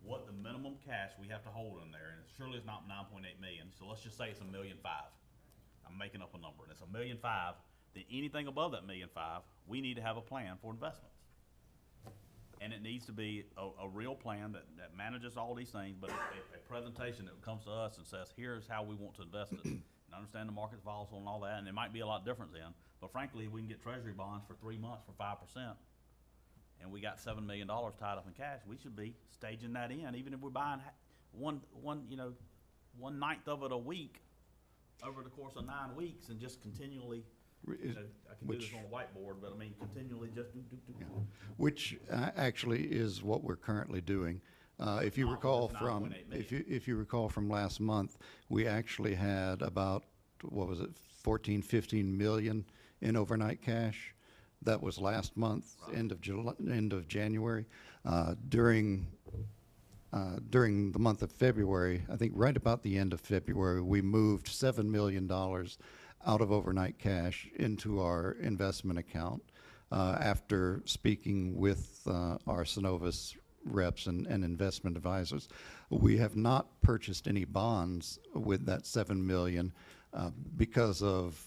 what the minimum cash we have to hold in there, and surely it's not 9.8 million, so let's just say it's $1.5 million. I'm making up a number, and it's $1.5 million, then anything above that $1.5 million, we need to have a plan for investments. And it needs to be a real plan that manages all these things, but a presentation that comes to us and says, here's how we want to invest it. And I understand the market's volatile and all that, and it might be a lot different then, but frankly, if we can get treasury bonds for 3 months for 5%, and we got $7 million tied up in cash, we should be staging that in, even if we're buying one ninth of it a week over the course of 9 weeks, and just continually, I can do this on a whiteboard, but I mean, continually just do. Which actually is what we're currently doing. If you recall from, if you recall from last month, we actually had about, what was it, 14, 15 million in overnight cash. That was last month, right. end of January. During the month of February, I think right about the end of February, we moved $7 million out of overnight cash into our investment account after speaking with our Synovus reps and investment advisors. We have not purchased any bonds with that $7 million because of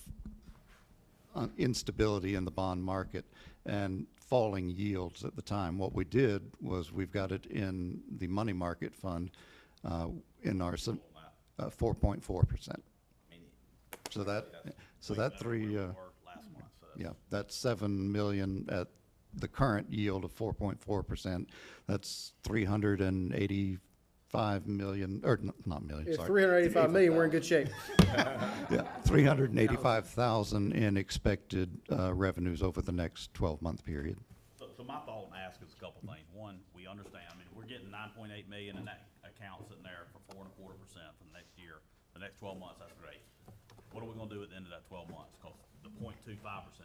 instability in the bond market and falling yields at the time. What we did was we've got it in the money market fund in our 4.4%. So that that's $7 million at the current yield of 4.4%. That's 385 million, or not million, It's sorry. 385 million, we're in good shape. Yeah, 385,000 in expected revenues over the next 12-month period. So my thought and ask is a couple things. One, we understand, I mean, we're getting 9.8 million in that account sitting there for 4.25% for the next year. The next 12 months, that's great. What are we gonna do at the end of that 12 months? Because the 0.25%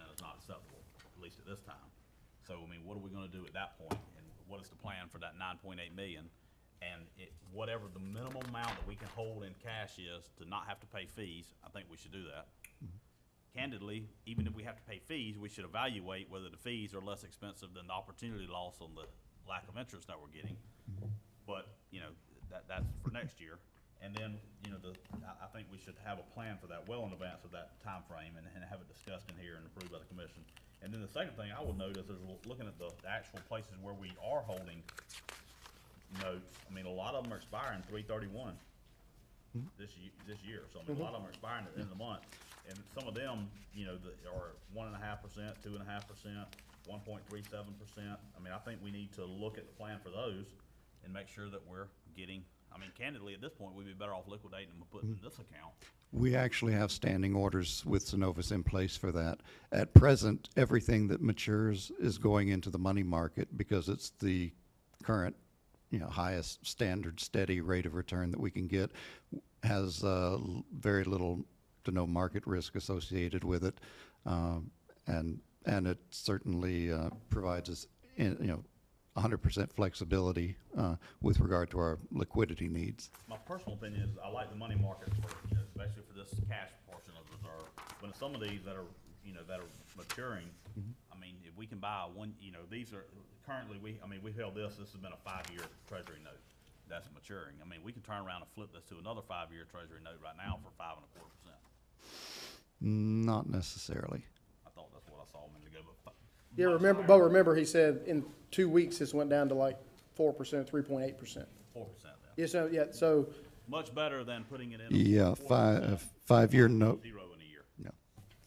is not acceptable, at least at this time. So, I mean, what are we gonna do at that point? And what is the plan for that 9.8 million? And whatever the minimum amount that we can hold in cash is to not have to pay fees, I think we should do that. Candidly, even if we have to pay fees, we should evaluate whether the fees are less expensive than the opportunity loss on the lack of interest that we're getting. But, you know, that's for next year. And then, you know, I think we should have a plan for that well in advance of that time frame and have it discussed in here and approved by the commission. And then the second thing I would note is looking at the actual places where we are holding notes. I mean, a lot of them are expiring 3/31 this year. So I mean, a lot of them are expiring at the end of the month, and some of them, you know, are 1.5%, 2.5%, 1.37%. I mean, I think we need to look at the plan for those and make sure that we're getting. I mean, candidly, at this point, we'd be better off liquidating them and putting them in this account. We actually have standing orders with Synovus in place for that. At present, everything that matures is going into the money market because it's the current, you know, highest standard steady rate of return that we can get. Has very little to no market risk associated with it, and it certainly provides us, you know, 100% flexibility with regard to our liquidity needs. My personal opinion is I like the money market, especially for this cash portion of reserve. But some of these that are, you know, that are maturing, I mean, if we can buy one, you know, these are currently we held this. This has been a 5-year treasury note that's maturing. I mean, we can turn around and flip this to another 5-year treasury note right now for 5.25%. Not necessarily. I thought that's what I saw a minute ago, but. Yeah, remember he said in 2 weeks this went down to like 4%, 3.8%. 4% then. So Much better than putting it in. Yeah, five-year note. 0 in a year. Yeah,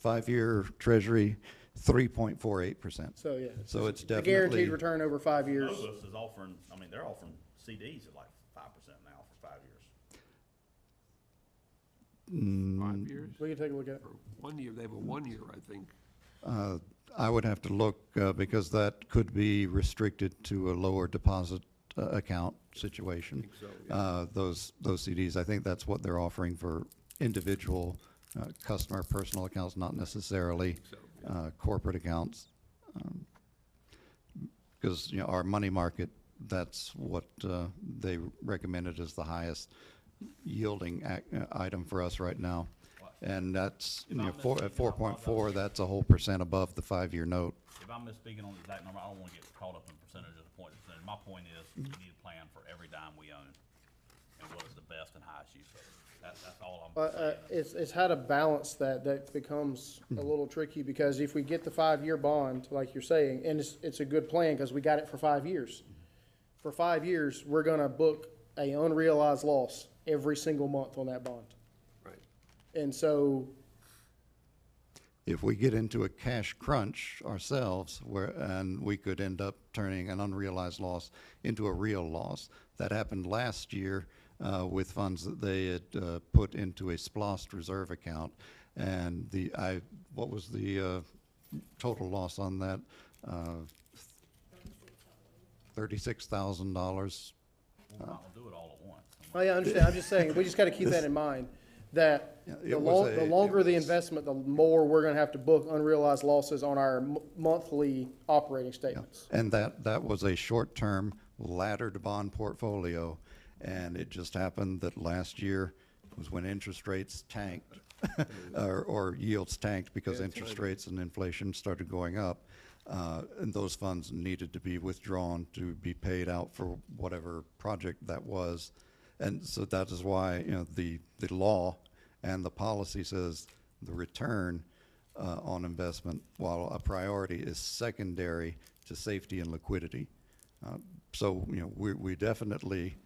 5-year treasury, 3.48%. So yeah. So it's A definitely guaranteed return over 5 years. Novus is offering, I mean, they're offering CDs at like 5% now for 5 years. 5 years? We can take a look at it. Or 1 year, they have a 1 year, I think. I would have to look because that could be restricted to a lower deposit account situation. I think so, yeah. Those CDs, I think that's what they're offering for individual customer personal accounts, not necessarily So, yeah. corporate accounts. Because, you know, our money market, that's what they recommended as the highest yielding item for us right now. And that's, you know, at 4.4, that's a whole % above the 5-year note. It if I'm misspeaking on the exact number, I don't wanna get caught up in percentages or point percentage. My point is, we need a plan for every dime we own, and what is the best and highest use of it. That's all I'm saying. It's how to balance that becomes a little tricky, because if we get the 5-year bond, like you're saying, and it's a good plan, because we got it for 5 years. For 5 years, we're gonna book a unrealized loss every single month on that bond. Right. And so, If we get into a cash crunch ourselves, and we could end up turning an unrealized loss into a real loss. That happened last year with funds that they had put into a SPLOST reserve account. And what was the total loss on that? $36,000. We're not gonna do it all at once. oh yeah, I understand, I'm just saying, we just gotta keep that in mind, that Yeah, the it was the a- longer it the was- investment, the more we're gonna have to book unrealized losses on our monthly operating statements. And that was a short-term laddered bond portfolio, and it just happened that last year was when interest rates tanked, or yields tanked because Yeah, interest timing. rates and inflation started going up. And those funds needed to be withdrawn to be paid out for whatever project that was. And so that is why, the law and the policy says the return on investment, while a priority, is secondary to safety and liquidity. So, we definitely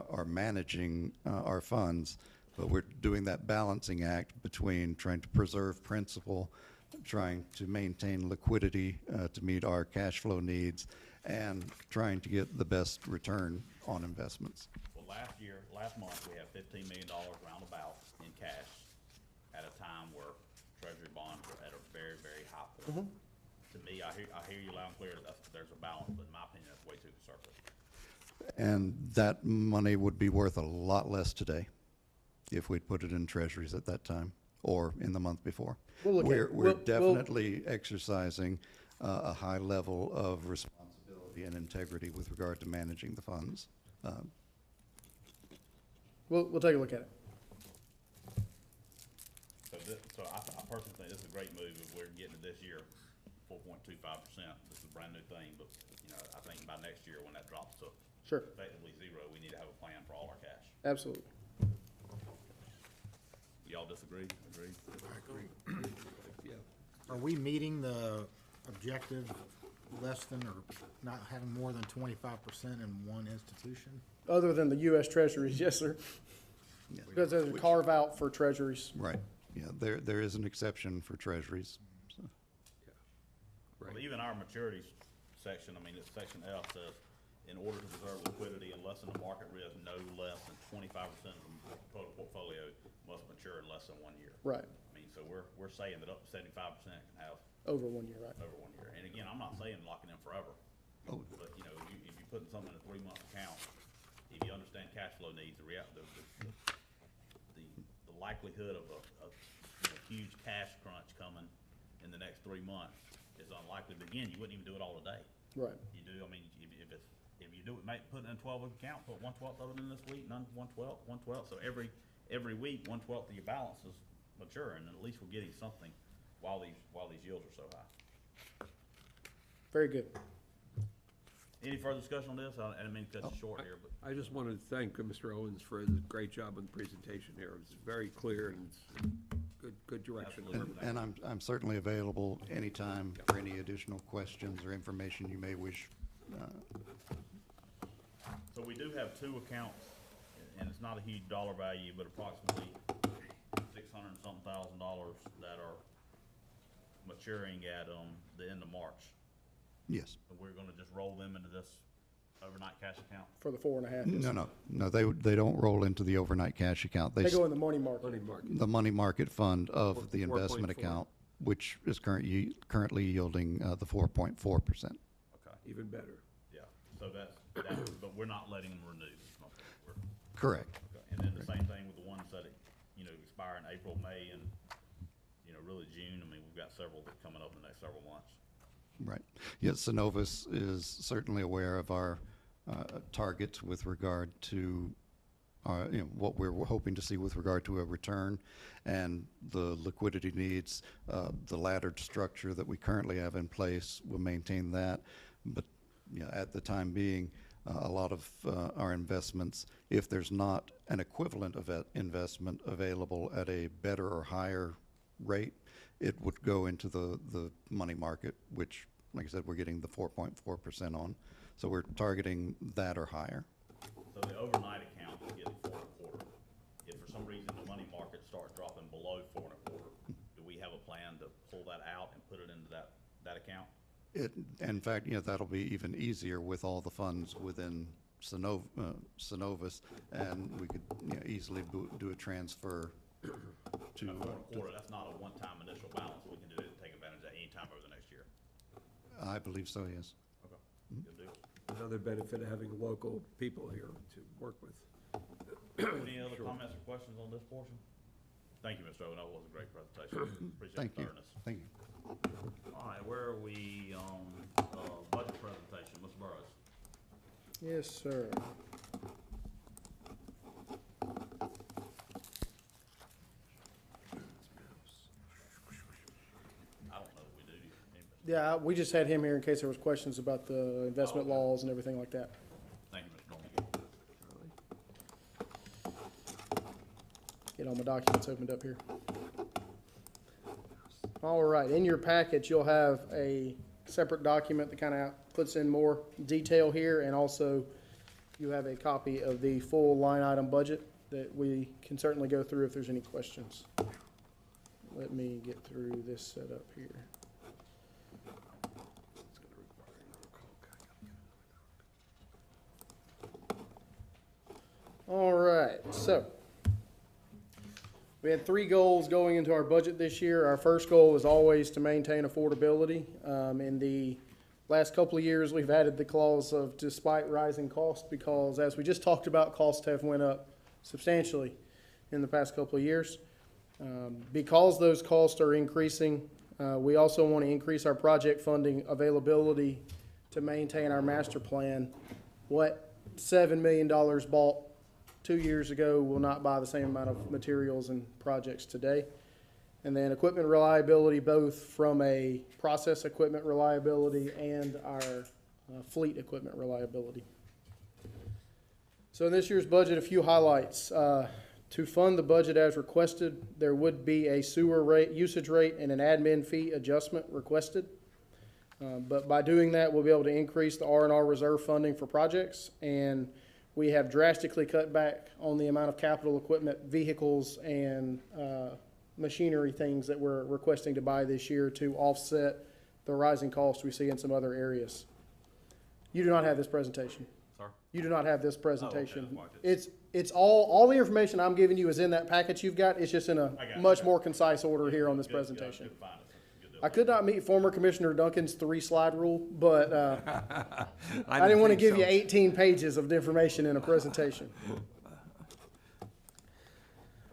are managing our funds, but we're doing that balancing act between trying to preserve principal, trying to maintain liquidity to meet our cash flow needs, and trying to get the best return on investments. Well, last month, we had $15 million roundabout in cash at a time where treasury bonds were at a very, very high point. To me, I hear you loud and clear, there's a balance, but in my opinion, that's way too conservative. And that money would be worth a lot less today if we'd put it in treasuries at that time or in the month before. We'll look at it. We're We'll- definitely exercising a high level of responsibility and integrity with regard to managing the funds. We'll take a look at it. So I personally think this is a great move if we're getting it this year, 4.25%. This is a brand new thing, but, I think by next year, when that drops to Sure, effectively zero, we need to have a plan for all our cash. absolutely. Y'all disagree? Agree? Yeah. Are we meeting the objective less than or not having more than 25% in one institution? Other than the US Treasuries, yes, sir. Yeah. Because there's a carve out for treasuries. Right, yeah, there is an exception for treasuries. So. Well, even our maturities section, it's section F says, in order to preserve liquidity and lessen the market risk, no less than 25% of the total portfolio must mature in less than 1 year. Right, So we're saying that up to 75% can have over 1 year, right. over 1 year. And again, I'm not saying lock it in forever, Oh, but, if you're putting something in a 3-month account, if you understand cash flow needs, the likelihood of a huge cash crunch coming in the next 3 months is unlikely. But again, you wouldn't even do it all today. Right. You do, if you do it, put it in a 12-week account, put 1/12 of it in this week, none 1/12, 1/12. So every week, 1/12 of your balance is maturing, and at least we're getting something while these yields are so high. Very good. Any further discussion on this? I didn't mean to cut you short here, but I just wanted to thank Mr. Owens for his great job on the presentation here. It's very clear and it's good direction. Absolutely. And I'm certainly available anytime for any additional questions or information you may wish. So we do have 2 accounts, and it's not a huge dollar value, but approximately $600-something thousand that are maturing at, the end of March. Yes. And we're gonna just roll them into this overnight cash account? For the 4.5. No, they don't roll into the overnight cash account. They go in the money market. Money market. The money market fund of the investment 4.4. account, which is currently yielding the 4.4%. Okay, Even better. yeah, so that's, but we're not letting them renew. We're- Correct. okay. And then the same thing with the ones that, expire in April, May, and, really June. We've got several that coming up in the next several months. Right. Yes, Synovus is certainly aware of our targets with regard to what we're hoping to see with regard to a return, and the liquidity needs, the laddered structure that we currently have in place will maintain that. But at the time being, a lot of our investments, if there's not an equivalent of investment available at a better or higher rate, it would go into the money market, which, like I said, we're getting the 4.4% on. So we're targeting that or higher. So the overnight account is getting 4.25. If for some reason the money market starts dropping below 4.25, do we have a plan to pull that out and put it into that account? In fact, that'll be even easier with all the funds within Synovus, and we could easily do a transfer to. Quarter, that's not a one-time initial balance. We can do it and take advantage of that anytime over the next year. I believe so, yes. Okay, good deal. Another benefit of having local people here to work with. Any other comments or questions on this portion? Thank you, Mr. Owen. That was a great presentation. Appreciate Thank the you. thoroughness. Thank you. All right, where are we on budget presentation? Mr. Burrows? Yes, sir. I don't know if we do. Yeah, we just had him here in case there was questions about the investment Oh, okay. laws and everything like that. Thank you, Mr. Norman. Get all my documents opened up here. All right, in your package, you'll have a separate document that kind of puts in more detail here, and also you have a copy of the full line item budget that we can certainly go through if there's any questions. Let me get through this setup here. All right, so we had 3 goals going into our budget this year. Our first goal is always to maintain affordability. In the last couple of years, we've added the clause of despite rising costs, because as we just talked about, costs have went up substantially in the past couple of years. Because those costs are increasing, we also want to increase our project funding availability to maintain our master plan. What $7 million bought 2 years ago will not buy the same amount of materials and projects today. And then equipment reliability, both from a process equipment reliability and our fleet equipment reliability. So in this year's budget, a few highlights. To fund the budget as requested, there would be a sewer rate, usage rate, and an admin fee adjustment requested. But by doing that, we'll be able to increase the R&R reserve funding for projects, and we have drastically cut back on the amount of capital equipment, vehicles, and machinery things that we're requesting to buy this year to offset the rising costs we see in some other areas. You do not have this presentation. Sir? You do not have this presentation. that's marked it. It's all the information I'm giving you is in that package you've got. It's just in a I got it, much okay. more concise order here on this Good, good, presentation. good find. Good deal. I could not meet former Commissioner Duncan's 3-slide rule, but I didn't want to give you 18 pages of information in a presentation.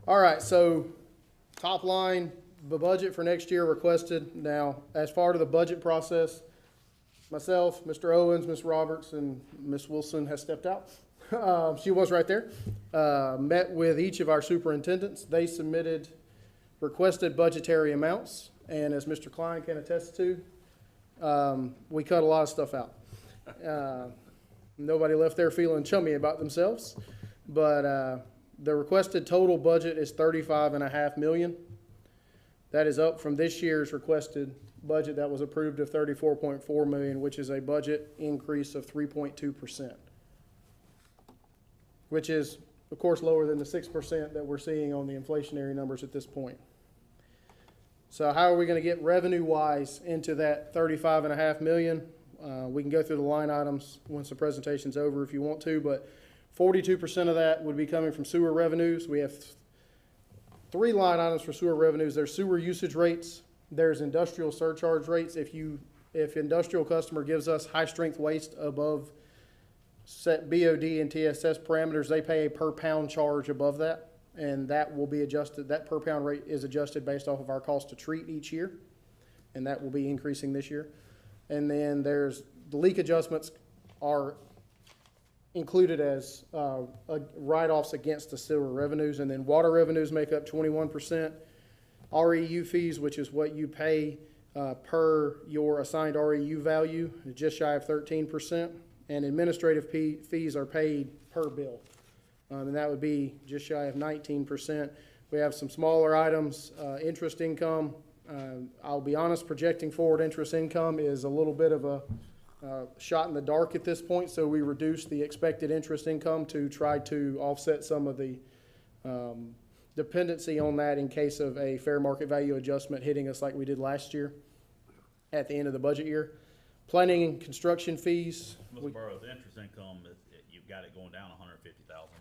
All right, so top line, the budget for next year requested. Now, as part of the budget process, myself, Mr. Owens, Ms. Roberts, and Ms. Wilson has stepped out. She was right there. Met with each of our superintendents. They submitted requested budgetary amounts, and as Mr. Klein can attest to, we cut a lot of stuff out. Nobody left there feeling chummy about themselves, but the requested total budget is $35.5 million. That is up from this year's requested budget that was approved of $34.4 million, which is a budget increase of 3.2%, which is, of course, lower than the 6% that we're seeing on the inflationary numbers at this point. So how are we going to get revenue-wise into that $35.5 million? We can go through the line items once the presentation's over if you want to, but 42% of that would be coming from sewer revenues. We have 3 line items for sewer revenues. There's sewer usage rates. There's industrial surcharge rates. If industrial customer gives us high-strength waste above set BOD and TSS parameters, they pay a per pound charge above that, and that will be adjusted. That per pound rate is adjusted based off of our cost to treat each year, and that will be increasing this year. And then there's the leak adjustments are included as write-offs against the sewer revenues. And then water revenues make up 21%. REU fees, which is what you pay per your assigned REU value, is just shy of 13%. And administrative fees are paid per bill. And that would be just shy of 19%. We have some smaller items, interest income. I'll be honest, projecting forward interest income is a little bit of a shot in the dark at this point, so we reduced the expected interest income to try to offset some of the dependency on that in case of a fair market value adjustment hitting us like we did last year at the end of the budget year. Planning and construction fees. Mr. Burrows, the interest income, you've got it going down $150,000,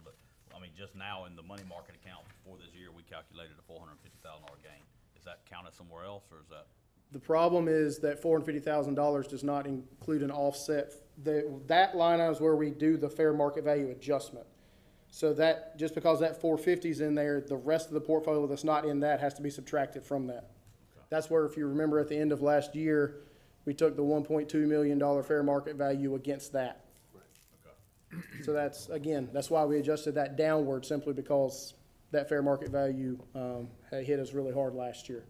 but, I mean, just now in the money market account for this year, we calculated a $450,000 gain. Is that counted somewhere else, or is that? The problem is that $450,000 does not include an offset. That line item is where we do the fair market value adjustment. So that, just because that 450 is in there, the rest of the portfolio that's not in that has to be subtracted from that. Okay. That's where, if you remember at the end of last year, we took the $1.2 million fair market value against that. Okay. So that's, again, that's why we adjusted that downward, simply because that fair market value had hit us really hard last year.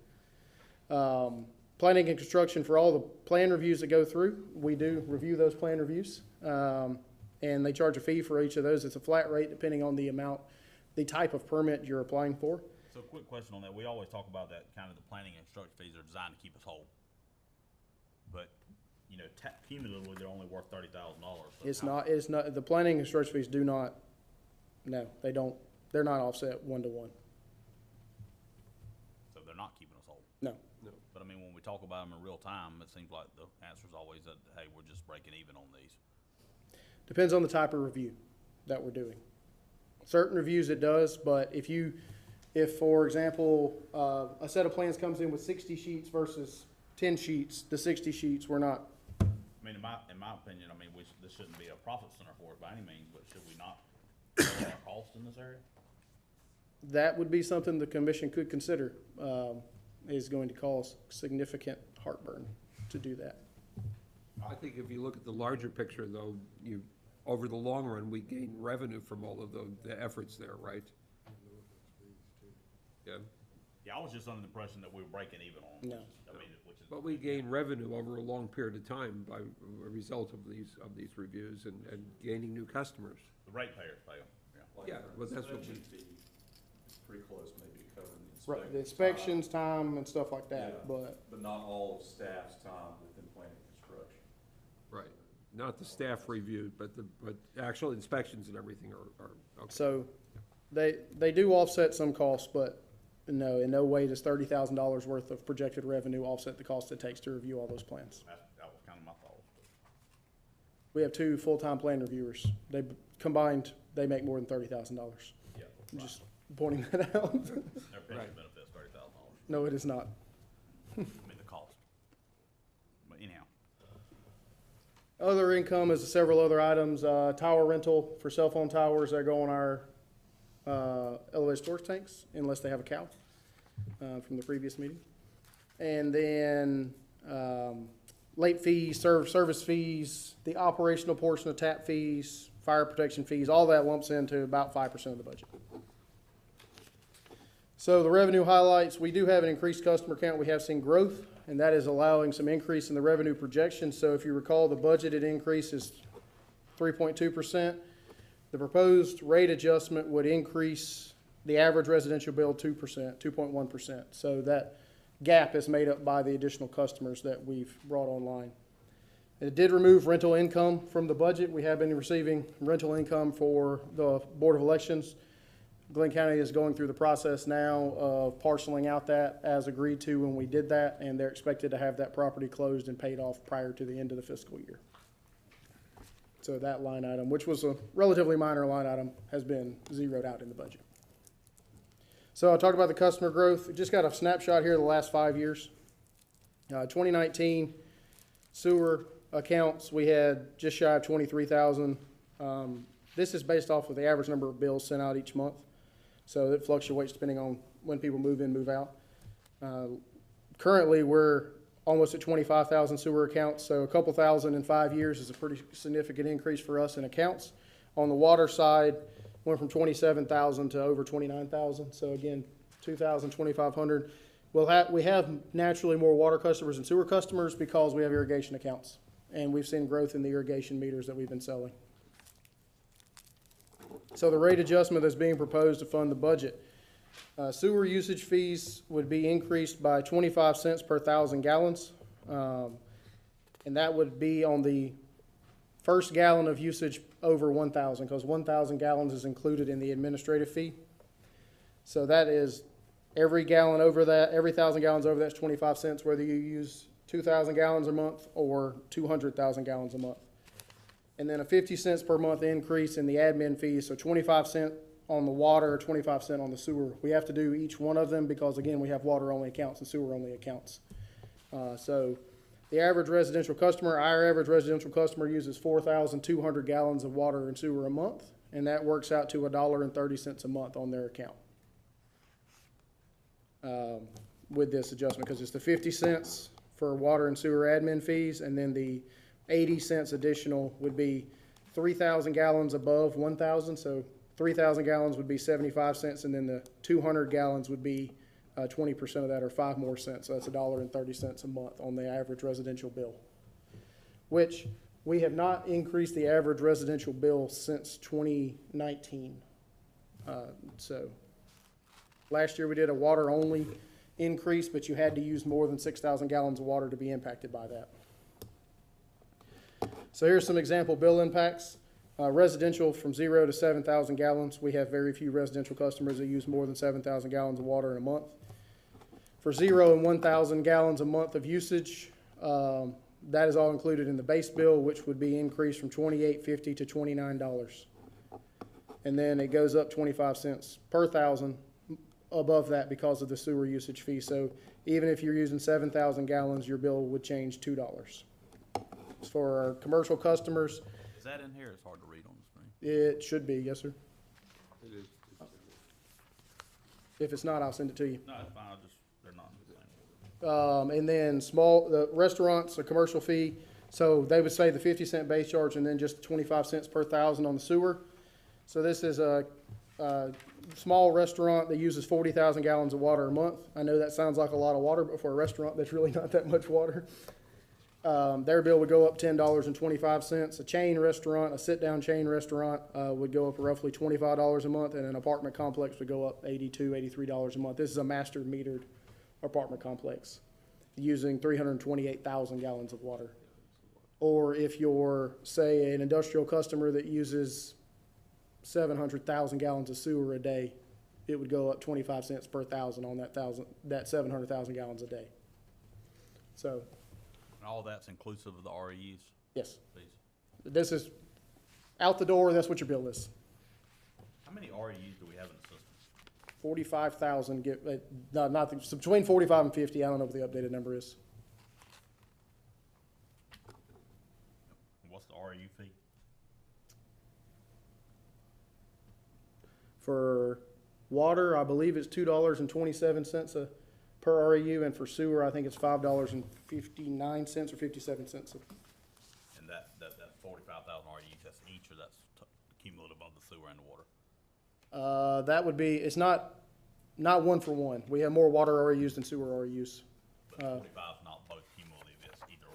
Planning and construction, for all the plan reviews that go through, we do review those plan reviews. And they charge a fee for each of those. It's a flat rate depending on the amount, the type of permit you're applying for. So quick question on that. We always talk about that kind of the planning and construction fees are designed to keep us whole. But, you know, cumulatively, they're only worth $30,000. So It's not, the planning and construction fees do not, no, they don't, they're not offset one-to-one. So they're not keeping us whole. No. But I mean, when we talk about them in real time, it seems like the answer is always that, hey, we're just breaking even on these. Depends on the type of review that we're doing. Certain reviews it does, but if for example, a set of plans comes in with 60 sheets versus 10 sheets, the 60 sheets we're not. I mean, in my opinion, I mean, this shouldn't be a profit center for us by any means, but should we not lower our costs in this area? That would be something the commission could consider. Is going to cause significant heartburn to do that. I think if you look at the larger picture, though, over the long run, we gain revenue from all of the efforts there, right? Yeah. Yeah, I was just under the impression that we were breaking even on. No. I mean, which is. But we gain revenue over a long period of time by a result of these reviews and gaining new customers. The ratepayers pay them, yeah. Like Yeah, our well, that's what inspection we- fee is pretty close maybe to covering the inspection. Right, the inspections time and stuff like that, Yeah. but But not all of staff's time within planning and construction. Right. Not the staff review, but actual inspections and everything are okay. so they do offset some costs, but no, in no way does $30,000 worth of projected revenue offset the cost it takes to review all those plans. That was kind of my thought. We have 2 full-time plan reviewers. They combined, they make more than $30,000. Yeah. I'm just pointing that out. Their pension Right. benefits $30,000. No, it is not. I mean, the cost. But anyhow, Other income is several other items. Tower rental for cell phone towers that go on our elevated storage tanks, unless they have a cow from the previous meeting. And then late fees, service fees, the operational portion of tap fees, fire protection fees, all that lumps into about 5% of the budget. So the revenue highlights, we do have an increased customer count. We have seen growth, and that is allowing some increase in the revenue projection. So if you recall, the budgeted increase is 3.2%. The proposed rate adjustment would increase the average residential bill 2%, 2.1%. So that gap is made up by the additional customers that we've brought online. It did remove rental income from the budget. We have been receiving rental income for the Board of Elections. Glynn County is going through the process now of parceling out that as agreed to when we did that, and they're expected to have that property closed and paid off prior to the end of the fiscal year. So that line item, which was a relatively minor line item, has been zeroed out in the budget. So I talked about the customer growth. Just got a snapshot here of the last 5 years. 2019 sewer accounts, we had just shy of 23,000. This is based off of the average number of bills sent out each month. So it fluctuates depending on when people move in, move out. Currently, we're almost at 25,000 sewer accounts, so a couple thousand in 5 years is a pretty significant increase for us in accounts. On the water side, went from 27,000 to over 29,000. So again, 2,000, 2,500. We have naturally more water customers and sewer customers because we have irrigation accounts. And we've seen growth in the irrigation meters that we've been selling. So the rate adjustment that's being proposed to fund the budget. Sewer usage fees would be increased by 25 cents per 1,000 gallons. And that would be on the first gallon of usage over 1,000, because 1,000 gallons is included in the administrative fee. So that is every gallon over that, every 1,000 gallons over that's 25 cents, whether you use 2,000 gallons a month or 200,000 gallons a month. And then a 50 cents per month increase in the admin fees, so 25 cent on the water, 25 cent on the sewer. We have to do each one of them because, again, we have water-only accounts and sewer-only accounts. So the average residential customer, our average residential customer uses 4,200 gallons of water and sewer a month, and that works out to $1.30 a month on their account with this adjustment, because it's the 50 cents for water and sewer admin fees, and then the 80 cents additional would be 3,000 gallons above 1,000, so 3,000 gallons would be 75 cents, and then the 200 gallons would be 20% of that, or 5 more cents. So that's $1.30 a month on the average residential bill, which we have not increased the average residential bill since 2019. So last year we did a water-only increase, but you had to use more than 6,000 gallons of water to be impacted by that. So here's some example bill impacts. Residential from 0 to 7,000 gallons. We have very few residential customers that use more than 7,000 gallons of water in a month. For 0 and 1,000 gallons a month of usage, that is all included in the base bill, which would be increased from $28.50 to $29. And then it goes up 25 cents per 1,000 above that because of the sewer usage fee. So even if you're using 7,000 gallons, your bill would change $2. For our commercial customers, Is that in here? It's hard to read on the screen. it should be, yes, sir. It is. If it's not, I'll send it to you. No, it's fine, they're not in the same order. And then the restaurants, a commercial fee, so they would say the 50 cent base charge and then just 25 cents per 1,000 on the sewer. So this is a small restaurant that uses 40,000 gallons of water a month. I know that sounds like a lot of water, but for a restaurant, that's really not that much water. Their bill would go up $10.25. A chain restaurant, a sit-down chain restaurant, would go up roughly $25 a month, and an apartment complex would go up $82, $83 a month. This is a master metered apartment complex using 328,000 gallons of water. Or if you're, say, an industrial customer that uses 700,000 gallons of sewer a day, it would go up 25 cents per 1,000 on that 700,000 gallons a day. So, And all that's inclusive of the REUs, yes, please. this is out the door, and that's what your bill is. How many REUs do we have in the system? 45,000, so between 45 and 50, I don't know what the updated number is. And what's the REU fee? For water, I believe it's $2.27 per REU, and for sewer, I think it's $5.59 or 57 cents. And that 45,000 REUs, that's each, or that's cumulative of the sewer and the water? That would be, it's not one for one. We have more water REUs than sewer REUs. But 45 is not both cumulative, it's either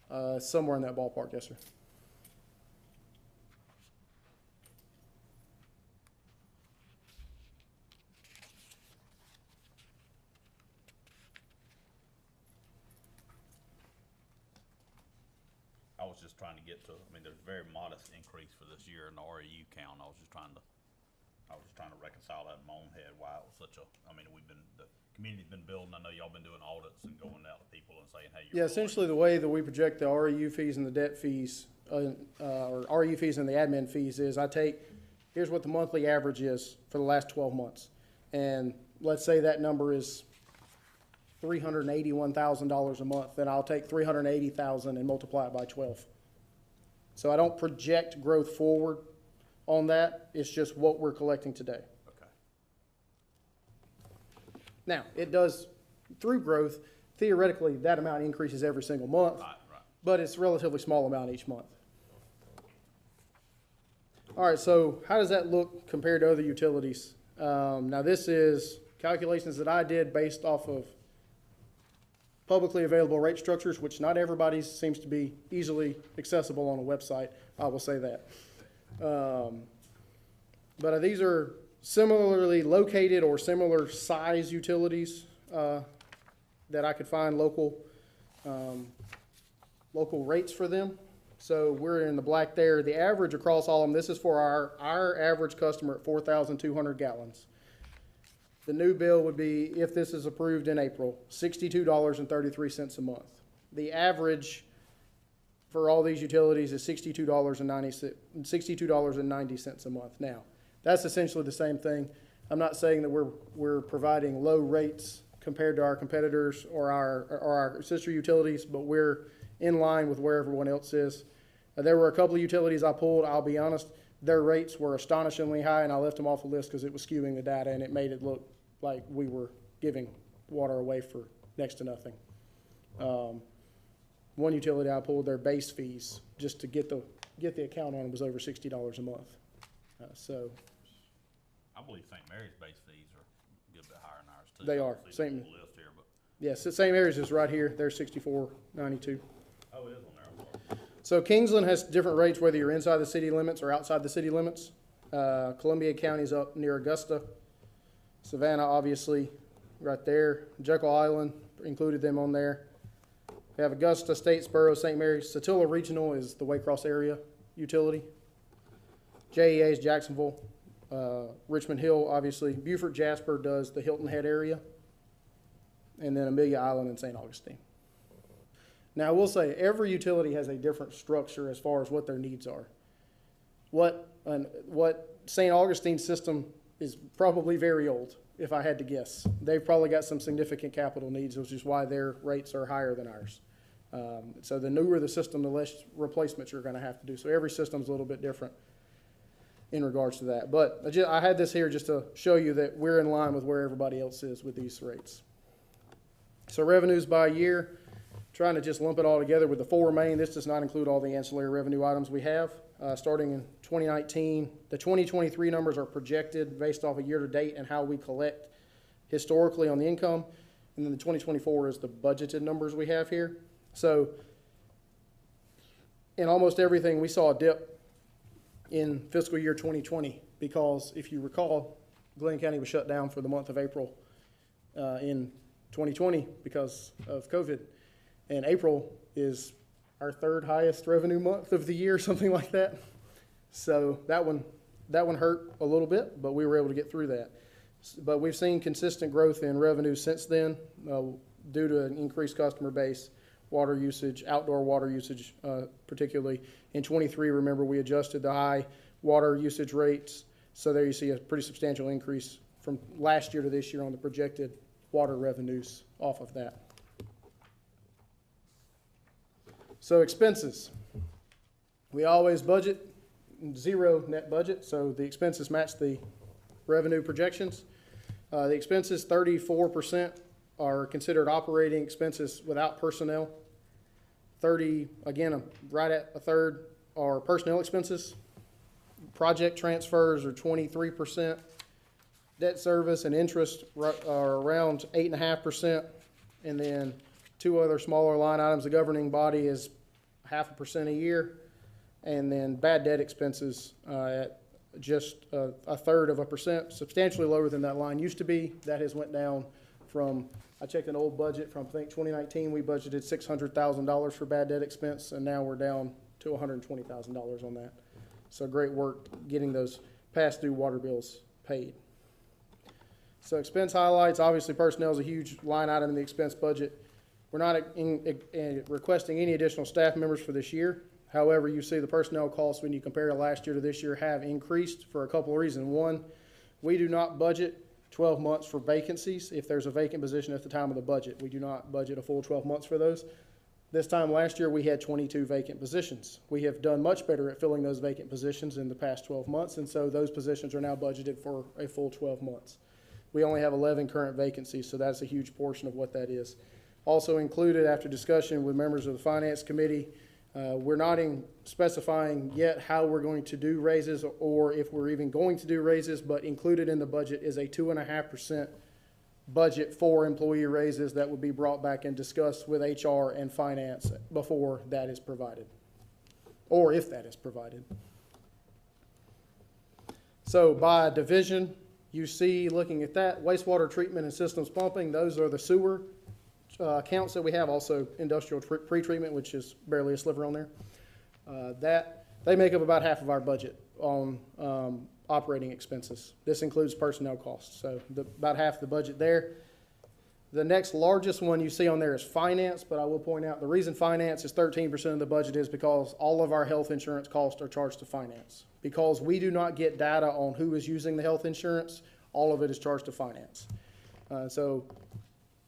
or. Somewhere in that ballpark, yes, sir. I was just trying to get to, I mean, there's a very modest increase for this year in the REU count. I was just trying to reconcile that in my own head, why it was such a, I mean, the community's been building, I know y'all been doing audits and going out to people and saying, hey, Yeah, essentially the way that we project the REU fees and the debt fees, or REU fees and the admin fees is here's what the monthly average is for the last 12 months. And let's say that number is $381,000 a month, then I'll take $380,000 and multiply it by 12. So I don't project growth forward on that. It's just what we're collecting today. Okay. Now, it does, through growth, theoretically, that amount increases every single month, Right. but it's a relatively small amount each month. All right, so how does that look compared to other utilities? Now, this is calculations that I did based off of publicly available rate structures, which not everybody's seems to be easily accessible on a website. I will say that. But these are similarly located or similar size utilities that I could find local rates for them. So we're in the black there. The average across all of them, this is for our average customer at 4,200 gallons. The new bill would be, if this is approved in April, $62.33 a month. The average for all these utilities is $62.90 a month. Now, that's essentially the same thing. I'm not saying that we're providing low rates compared to our competitors or our sister utilities, but we're in line with where everyone else is. There were a couple of utilities I pulled, I'll be honest, their rates were astonishingly high, and I left them off the list because it was skewing the data, and it made it look like we were giving water away for next to nothing. One utility I pulled, their base fees, just to get the account on, was over $60 a month. So I believe St. Mary's base fees are a good bit higher than ours too. They are. I see Same. the list here, but, yes, the same areas is right here. They're $64.92. oh, it is on there, I'm sorry. So Kingsland has different rates whether you're inside the city limits or outside the city limits. Columbia County's up near Augusta. Savannah, obviously, right there. Jekyll Island, included them on there. We have Augusta, Statesboro, St. Mary's. Satilla Regional is the Waycross area utility. JEA is Jacksonville. Richmond Hill, obviously. Beaufort Jasper does the Hilton Head area. And then Amelia Island and St. Augustine. Now, I will say every utility has a different structure as far as what their needs are. What St. Augustine's system is probably very old, if I had to guess. They've probably got some significant capital needs, which is why their rates are higher than ours. So the newer the system, the less replacements you're going to have to do. So every system's a little bit different in regards to that. But I had this here just to show you that we're in line with where everybody else is with these rates. So revenues by year. Trying to just lump it all together with the four main. This does not include all the ancillary revenue items we have. Starting in 2019, the 2023 numbers are projected based off of year-to-date and how we collect historically on the income. And then the 2024 is the budgeted numbers we have here. So in almost everything, we saw a dip in fiscal year 2020 because if you recall, Glynn County was shut down for the month of April in 2020 because of COVID. And April is our third highest revenue month of the year, something like that. So that one hurt a little bit, but we were able to get through that. But we've seen consistent growth in revenue since then due to an increased customer base, water usage, outdoor water usage particularly. In 23, remember, we adjusted the high water usage rates. So there you see a pretty substantial increase from last year to this year on the projected water revenues off of that. So expenses, we always budget zero net budget, so the expenses match the revenue projections. The expenses, 34% are considered operating expenses without personnel. 30, again, right at a third are personnel expenses. Project transfers are 23%. Debt service and interest are around 8.5%, and then two other smaller line items. The governing body is 0.5% a year, and then bad debt expenses at just 1/3%, substantially lower than that line used to be. That has went down from, I checked an old budget from, I think, 2019, we budgeted $600,000 for bad debt expense, and now we're down to $120,000 on that. So great work getting those past due water bills paid. So expense highlights, obviously personnel is a huge line item in the expense budget. We're not requesting any additional staff members for this year. However, you see the personnel costs when you compare last year to this year have increased for a couple of reasons. One, we do not budget 12 months for vacancies. If there's a vacant position at the time of the budget, we do not budget a full 12 months for those. This time last year, we had 22 vacant positions. We have done much better at filling those vacant positions in the past 12 months, and so those positions are now budgeted for a full 12 months. We only have 11 current vacancies, so that's a huge portion of what that is. Also included after discussion with members of the Finance Committee, We're not specifying yet how we're going to do raises or if we're even going to do raises, but included in the budget is a 2.5% budget for employee raises that would be brought back and discussed with HR and finance before that is provided, or if that is provided. So by division, you see, looking at that, wastewater treatment and systems pumping, those are the sewer accounts that we have, also industrial pretreatment, which is barely a sliver on there. They make up about half of our budget on operating expenses. This includes personnel costs, so about half the budget there. The next largest one you see on there is finance, but I will point out the reason finance is 13% of the budget is because all of our health insurance costs are charged to finance. Because we do not get data on who is using the health insurance, all of it is charged to finance. So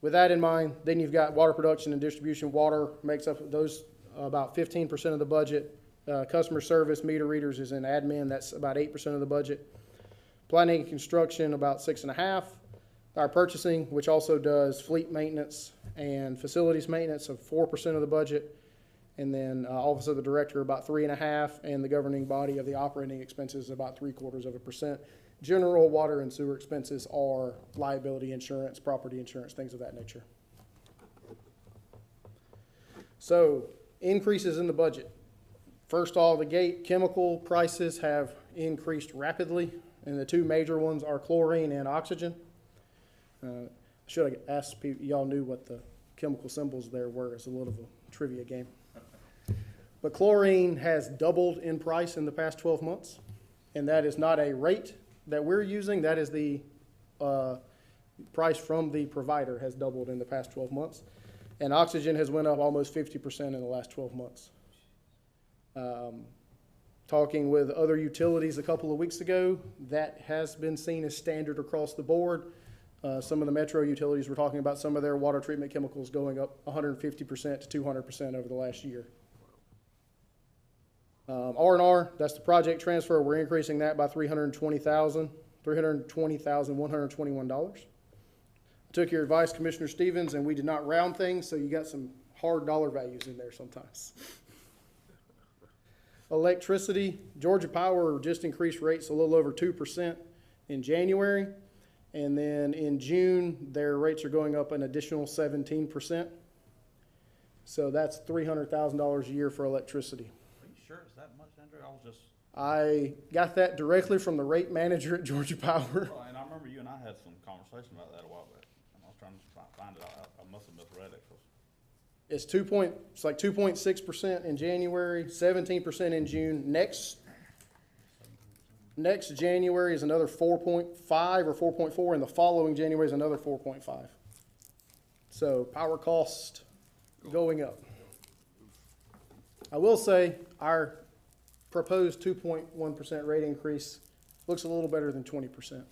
with that in mind, then you've got water production and distribution. Water makes up those about 15% of the budget. Customer service, meter readers is in admin, that's about 8% of the budget. Planning and construction, about 6.5%. Our purchasing, which also does fleet maintenance and facilities maintenance, of 4% of the budget. And then Office of the Director, about 3.5%, and the governing body of the operating expenses, about 0.75%. General water and sewer expenses are liability insurance, property insurance, things of that nature. So, increases in the budget. First off the gate, chemical prices have increased rapidly, and the two major ones are chlorine and oxygen. Should have asked people, y'all knew what the chemical symbols there were. It's a little of a trivia game. But chlorine has doubled in price in the past 12 months, and that is not a rate that we're using. That is the price from the provider has doubled in the past 12 months. And oxygen has went up almost 50% in the last 12 months. Talking with other utilities a couple of weeks ago, that has been seen as standard across the board. Some of the metro utilities were talking about some of their water treatment chemicals going up 150% to 200% over the last year. R&R, that's the project transfer. We're increasing that by $320,121. I took your advice, Commissioner Stevens, and we did not round things, so you got some hard dollar values in there sometimes. Electricity, Georgia Power just increased rates a little over 2% in January. And then in June, their rates are going up an additional 17%. So that's $300,000 a year for electricity. Are you sure it's that much, Andrew? I got that directly from the rate manager at Georgia Power. Well, and I remember you and I had some conversation about that a while back. And I was trying to find it out. I must have misread it. It's like 2.6% in January, 17% in June. Next January is another 4.5 or 4.4, and the following January is another 4.5. So power cost going up. I will say our proposed 2.1% rate increase looks a little better than 20%.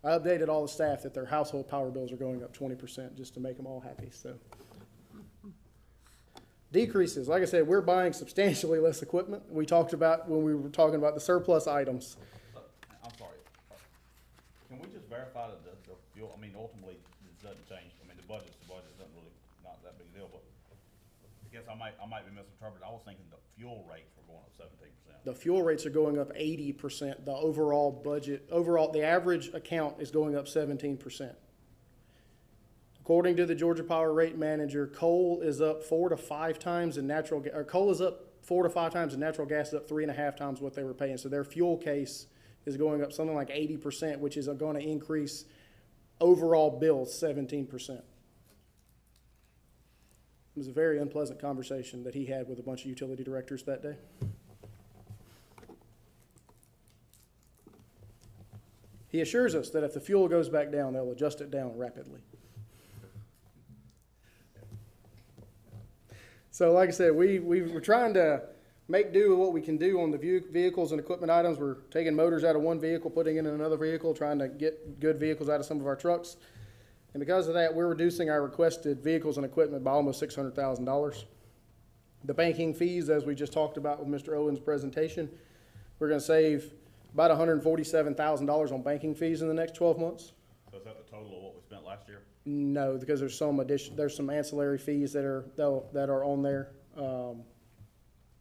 I updated all the staff that their household power bills are going up 20% just to make them all happy. So decreases, like I said, we're buying substantially less equipment. We talked about when we were talking about the surplus items. I'm sorry. Can we just verify that the fuel, I mean, ultimately, it doesn't change. I mean, the budget doesn't really, not that big a deal, but I guess I might be misinterpreting. I was thinking the fuel rates were going up 17%. The fuel rates are going up 80%. The overall budget, the average account is going up 17%. According to the Georgia Power rate manager, coal is up 4 to 5 times, and coal is up 4 to 5 times, and natural gas is up 3.5 times what they were paying. So their fuel case is going up something like 80%, which is going to increase overall bills 17%. It was a very unpleasant conversation that he had with a bunch of utility directors that day. He assures us that if the fuel goes back down, they'll adjust it down rapidly. So like I said, we're trying to make do with what we can do on the vehicles and equipment items. We're taking motors out of one vehicle, putting it in another vehicle, trying to get good vehicles out of some of our trucks. And because of that, we're reducing our requested vehicles and equipment by almost $600,000. The banking fees, as we just talked about with Mr. Owen's presentation, we're going to save about $147,000 on banking fees in the next 12 months. So is that the total of what we spent last year? No, because there's some ancillary fees that are on there.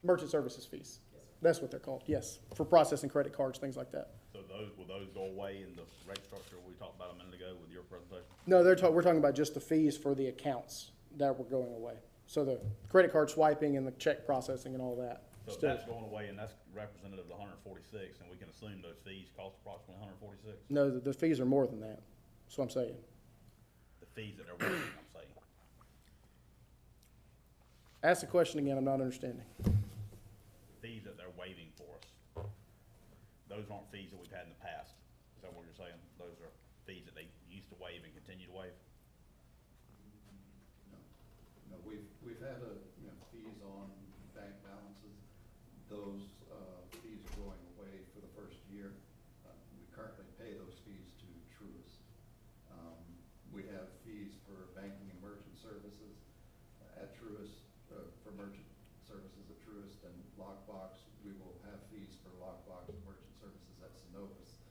Merchant services fees. That's what they're called, yes, for processing credit cards, things like that. So will those go away in the rate structure we talked about a minute ago with your presentation? No, we're talking about just the fees for the accounts that were going away. So the credit card swiping and the check processing and all that. So if Still, that's going away and that's representative of the 146, and we can assume those fees cost approximately 146? no, the fees are more than that. That's what I'm saying. The fees that they're waiving, I'm saying. Ask the question again, I'm not understanding. Fees that they're waiving for us, those aren't fees that we've had in the past. Is that what you're saying? Those are fees that they used to waive and continue to waive? No, we've had fees on bank balances. Those, fees are going away for the first year. We currently pay those fees to Truist. We have fees for banking and merchant services at Truist, for merchant services at Truist and Lockbox. We will have fees for Lockbox and merchant services at Synovus,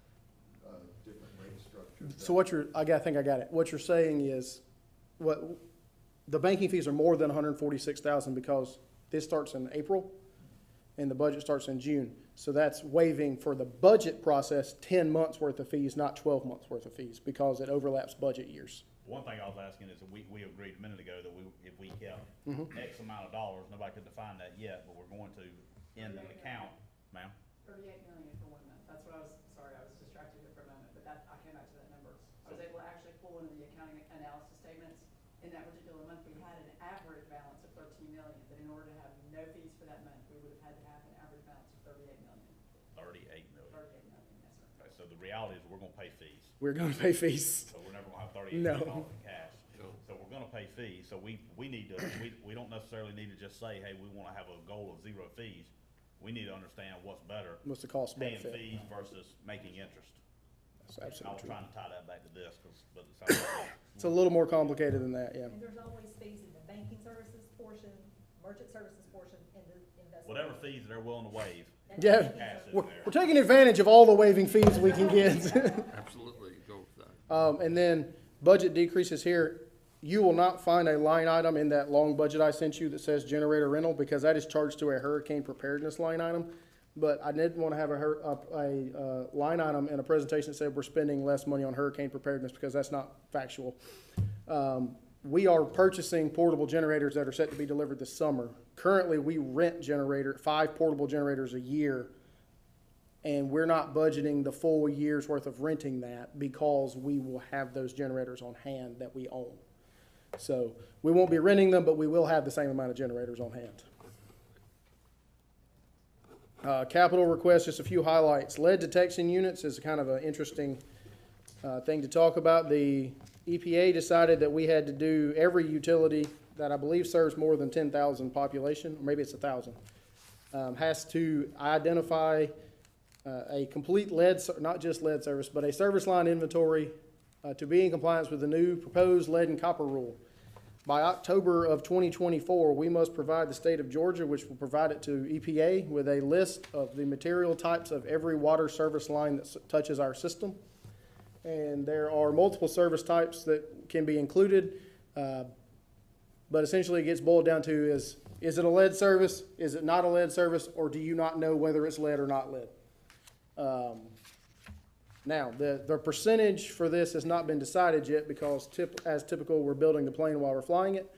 different rate structures. So I think I got it. What you're saying is, the banking fees are more than 146,000 because this starts in April and the budget starts in June. So that's waiving for the budget process 10 months worth of fees, not 12 months worth of fees, because it overlaps budget years. One thing I was asking is that we agreed a minute ago that if we kept X amount of dollars, nobody could define that yet, but we're going to end an account, ma'am. 38 million for 1 month. That's what I was, sorry, I was distracted there for a moment, but I came back to that number. I was able to actually pull into the accounting analysis statements. In that particular month, we had an average balance of 13 million, but in order to have no fees for that month, we would have had to have an average balance of 38 million. 38 million. 38 million, yes, sir. Okay, so the reality is we're gonna pay fees, We're going to pay fees. so we're never gonna have $38 No. million in cash. So we're gonna pay fees, so we need to, we don't necessarily need to just say, hey, we wanna have a goal of 0 fees. We need to understand what's better, What's the cost paying benefit? fees versus making interest. That's I was absolutely true. trying to tie that back to this, but it sounds like. It's a little more complicated than that, yeah. And there's always fees in the banking services portion, merchant services portion, and the investment. Whatever fees they're willing to waive. Yeah, Cash is we're there. taking advantage of all the waiving fees we can get. Absolutely, go with that. And then budget decreases here. You will not find a line item in that long budget I sent you that says generator rental, because that is charged to a hurricane preparedness line item. But I didn't want to have a line item in a presentation that said we're spending less money on hurricane preparedness, because that's not factual. We are purchasing portable generators that are set to be delivered this summer. Currently, we rent 5 portable generators a year, and we're not budgeting the full year's worth of renting that, because we will have those generators on hand that we own. So we won't be renting them, but we will have the same amount of generators on hand. Capital requests, just a few highlights. Lead detection units is kind of an interesting thing to talk about. The EPA decided that we had to do every utility that I believe serves more than 10,000 population, or maybe it's 1,000, has to identify a complete lead, not just lead service, but a service line inventory to be in compliance with the new proposed lead and copper rule. By October of 2024, we must provide the state of Georgia, which will provide it to EPA, with a list of the material types of every water service line that touches our system. And there are multiple service types that can be included, but essentially it gets boiled down to is it a lead service, is it not a lead service, or do you not know whether it's lead or not lead? Now, the percentage for this has not been decided yet, because as typical, we're building the plane while we're flying it.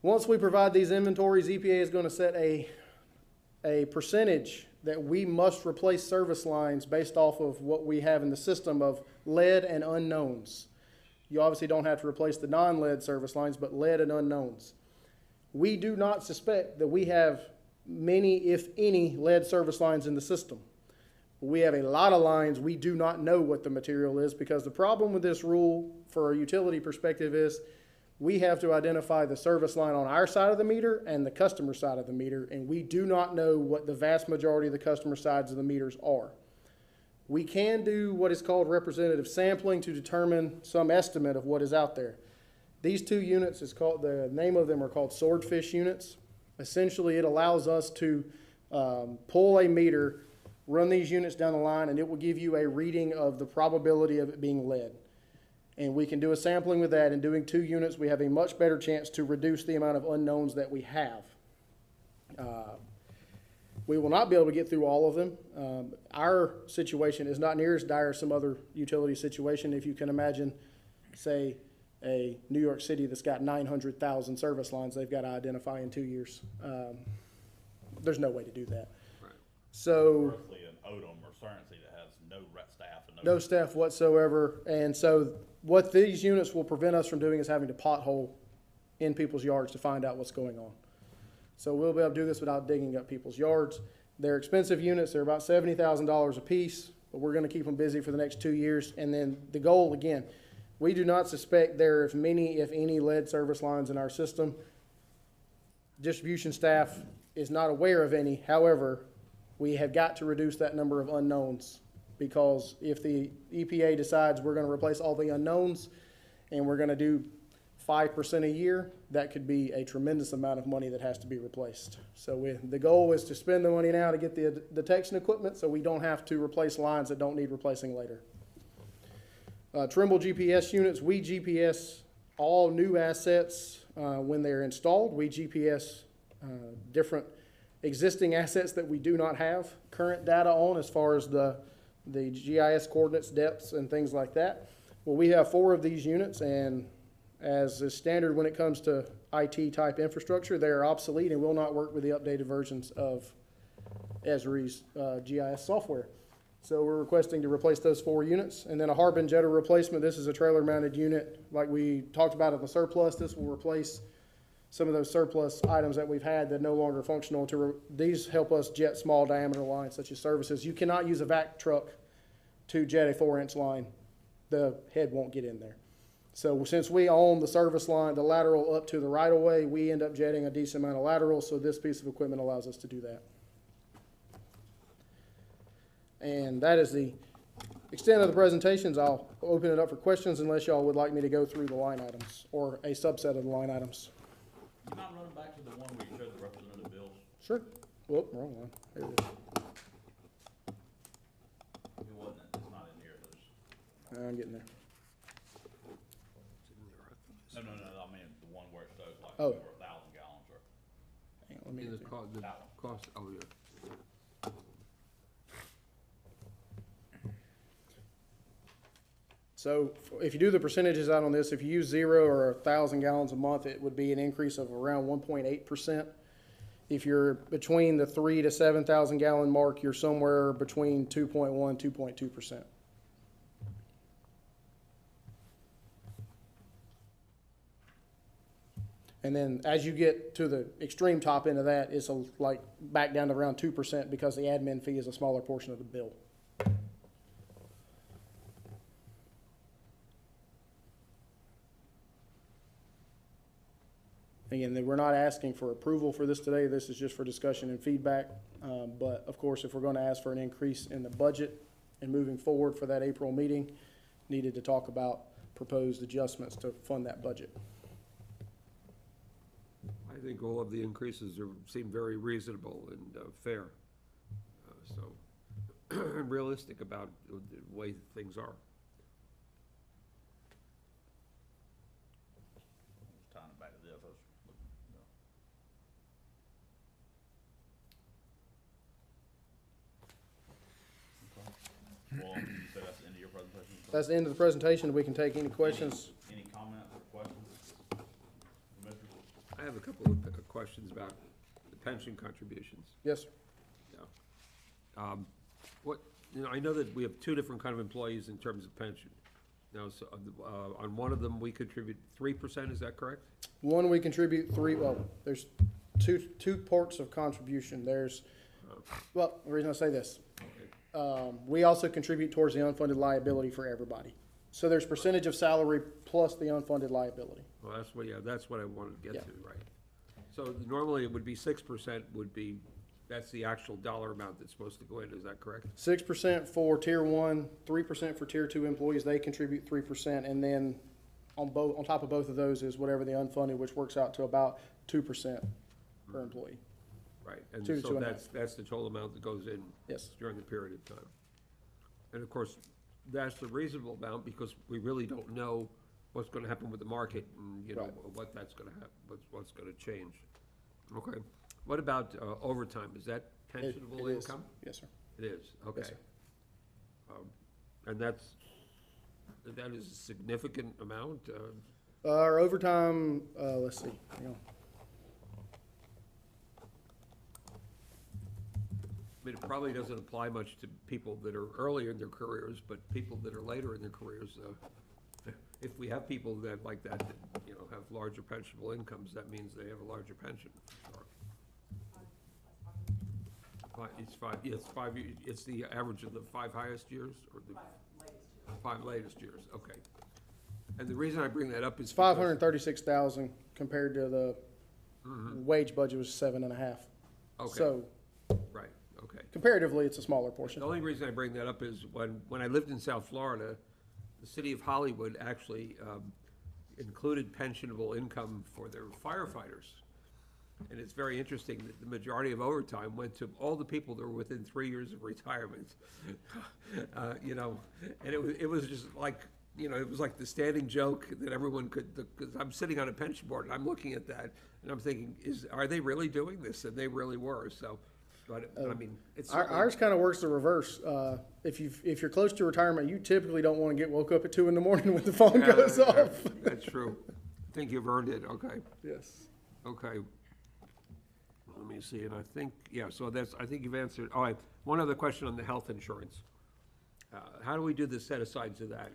Once we provide these inventories, EPA is going to set a percentage that we must replace service lines based off of what we have in the system of lead and unknowns. You obviously don't have to replace the non-lead service lines, but lead and unknowns. We do not suspect that we have many, if any, lead service lines in the system. We have a lot of lines we do not know what the material is, because the problem with this rule for a utility perspective is we have to identify the service line on our side of the meter and the customer side of the meter, and we do not know what the vast majority of the customer sides of the meters are. We can do what is called representative sampling to determine some estimate of what is out there. These 2 units the name of them are called swordfish units. Essentially, it allows us to pull a meter, run these units down the line, and it will give you a reading of the probability of it being lead. And we can do a sampling with that, and doing 2 units, we have a much better chance to reduce the amount of unknowns that we have. We will not be able to get through all of them. Our situation is not near as dire as some other utility situation. If you can imagine, say, a New York City that's got 900,000 service lines they've got to identify in 2 years. There's no way to do that. Right. So, Roughly an Odom or Surrency that has no staff and no staff whatsoever. And so what these units will prevent us from doing is having to pothole in people's yards to find out what's going on. So we'll be able to do this without digging up people's yards. They're expensive units. They're about $70,000 a piece, but we're going to keep them busy for the next 2 years. And then the goal, again, we do not suspect there are many, if any, lead service lines in our system. Distribution staff is not aware of any. However, we have got to reduce that number of unknowns, because if the EPA decides we're going to replace all the unknowns and we're going to do 5% a year, that could be a tremendous amount of money that has to be replaced. So the goal is to spend the money now to get the detection equipment so we don't have to replace lines that don't need replacing later. Trimble GPS units, we GPS all new assets when they're installed. We GPS different existing assets that we do not have current data on, as far as the GIS coordinates, depths, and things like that. Well, we have 4 of these units, and as is standard when it comes to IT type infrastructure, they are obsolete and will not work with the updated versions of Esri's GIS software. So we're requesting to replace those 4 units. And then a Harbin jetter replacement. This is a trailer mounted unit like we talked about in the surplus. This will replace some of those surplus items that we've had that no longer functional. These help us jet small diameter lines such as services. You cannot use a vac truck to jet a 4-inch line. The head won't get in there. So since we own the service line, the lateral up to the right of way, we end up jetting a decent amount of lateral, so this piece of equipment allows us to do that. And that is the extent of the presentations. I'll open it up for questions unless y'all would like me to go through the line items or a subset of the line items. You mind running back to the one where you showed the representative bills? Sure. Whoop, wrong one. There it is. It wasn't, it's not in here, those. I'm getting there. No, I mean, the one where it shows like Oh. over 1,000 gallons or. Hang on, let me In the get there. cost, oh, yeah. So if you do the percentages out on this, if you use 0 or 1,000 gallons a month, it would be an increase of around 1.8%. If you're between the 3,000 to 7,000 gallon mark, you're somewhere between 2.1, 2.2%. And then as you get to the extreme top end of that, it's like back down to around 2% because the admin fee is a smaller portion of the bill. Again, we're not asking for approval for this today. This is just for discussion and feedback. But of course, if we're going to ask for an increase in the budget and moving forward for that April meeting, needed to talk about proposed adjustments to fund that budget. I think all of the increases seem very reasonable and fair. So realistic about the way things are. Just tying it back to this, I was looking, Well, you said that's the end of your presentation? That's the end of the presentation. We can take any questions. Any comments or questions? Commissioners? I have a couple of questions about the pension contributions. Yes, sir. I know that we have 2 different kind of employees in terms of pension. Now, so, on one of them, we contribute 3%, is that correct? One, we contribute 3, well, there's two parts of contribution. There's, well, the reason I say this, we also contribute towards the unfunded liability for everybody. So there's percentage of salary plus the unfunded liability. Well, that's what I wanted to Yeah. get to, right? So normally it would be 6% would be, that's the actual dollar amount that's supposed to go in, is that correct? 6% for tier 1, 3% for tier 2 employees, they contribute 3%, and then on top of both of those is whatever the unfunded, which works out to about 2% per employee. Right, and 2 to so 2.5. that's the total amount that goes in Yes. during the period of time. And of course, that's a reasonable amount, because we really don't know what's gonna happen with the market, and, you know, Right. what that's gonna what's gonna change. Okay. What about overtime? Is that pensionable It is. income? Yes, sir. It is, okay. sir. And that is a significant amount? Our overtime, let's see, hang on. I mean, it probably doesn't apply much to people that are earlier in their careers, but people that are later in their careers, if we have people that like that, you know, have larger pensionable incomes, that means they have a larger pension. It's 5 years, it's the average of the 5 highest years, or the 5 latest years, okay. And the reason I bring that up is It's 536,000 compared to the wage budget was 7.5. Okay. So Right, okay. comparatively, it's a smaller portion. The only reason I bring that up is when I lived in South Florida, the city of Hollywood actually included pensionable income for their firefighters. And it's very interesting that the majority of overtime went to all the people that were within 3 years of retirement. You know, and it was just like, you know, it was like the standing joke that everyone could, because I'm sitting on a pension board and I'm looking at that and I'm thinking, are they really doing this? And they really were, so, but I mean, it's. Ours kind of works the reverse. If you're close to retirement, you typically don't want to get woke up at 2 in the morning when the phone Yeah, goes off. That's true. I think you've earned it, okay. Yes. Okay. Let me see, and I think, yeah, so I think you've answered, all right, one other question on the health insurance. How do we do the set-asides of that?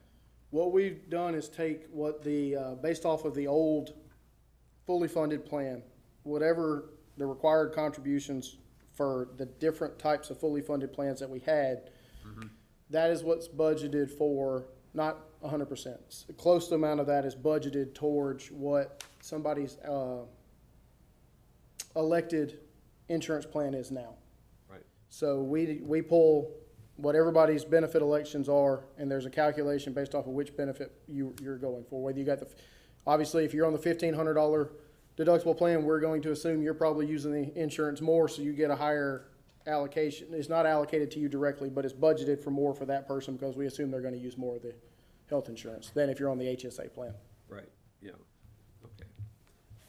What we've done is take what based off of the old fully funded plan, whatever the required contributions for the different types of fully funded plans that we had, that is what's budgeted for, not 100%. A close amount of that is budgeted towards what somebody's elected insurance plan is now. Right. So we pull what everybody's benefit elections are, and there's a calculation based off of which benefit you're going for. Whether you got obviously, if you're on the $1,500 deductible plan, we're going to assume you're probably using the insurance more, so you get a higher allocation. It's not allocated to you directly, but it's budgeted for more for that person because we assume they're going to use more of the health insurance than if you're on the HSA plan. Right, yeah, okay.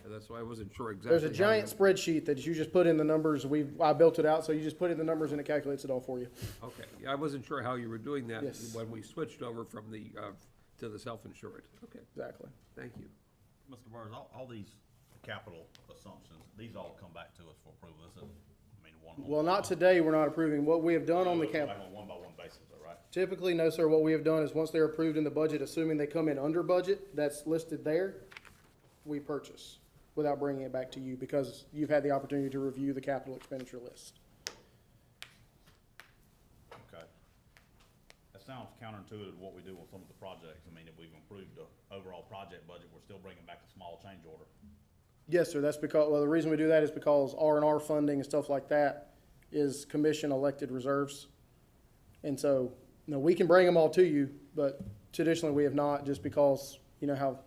Yeah, that's why I wasn't sure exactly. There's a how giant you- spreadsheet that you just put in the numbers. I built it out, so you just put in the numbers and it calculates it all for you. Okay, yeah, I wasn't sure how you were doing that Yes. when we switched over from the, to the self-insured. Okay, Exactly. thank you. Mr. Burrs, all these capital assumptions, these all come back to us for approval, isn't it? I mean, one. Well, not today, we're not approving. What we have done on the cap, Like on a one-by-one basis, though, right? typically, no, sir, what we have done is once they're approved in the budget, assuming they come in under budget, that's listed there, we purchase without bringing it back to you because you've had the opportunity to review the capital expenditure list. Okay. That sounds counterintuitive to what we do on some of the projects. I mean, if we've improved the overall project budget, we're still bringing back a small change order. Yes, sir, that's because, well, the reason we do that is because R&R funding and stuff like that is commission elected reserves. And so, you know, we can bring them all to you, but traditionally we have not, just because, you know, how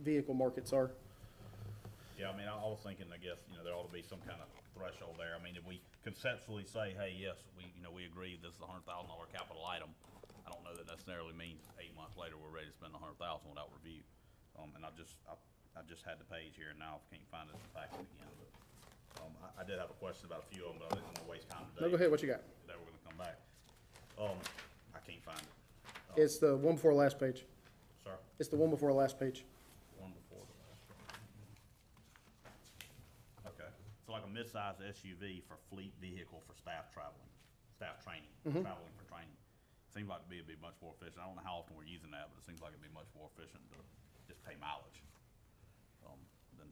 vehicle markets are. Yeah, I mean, I was thinking, I guess, you know, there ought to be some kind of threshold there. I mean, if we conceptually say, hey, yes, we agree this is a $100,000 capital item, I don't know that necessarily means 8 months later we're ready to spend $100,000 without review. And I just had the page here, and now I can't find it in the packet again, but, I did have a question about a few of them, but I didn't want to waste time today. No, go ahead, what you got? They were gonna come back. I can't find it. It's the one before last page. Sir, It's the one before last page. one before the last. Okay, so like a mid-size SUV for fleet vehicle for staff traveling, staff training, traveling for training. Seems like it'd be much more efficient. I don't know how often we're using that, but it seems like it'd be much more efficient to just pay mileage, than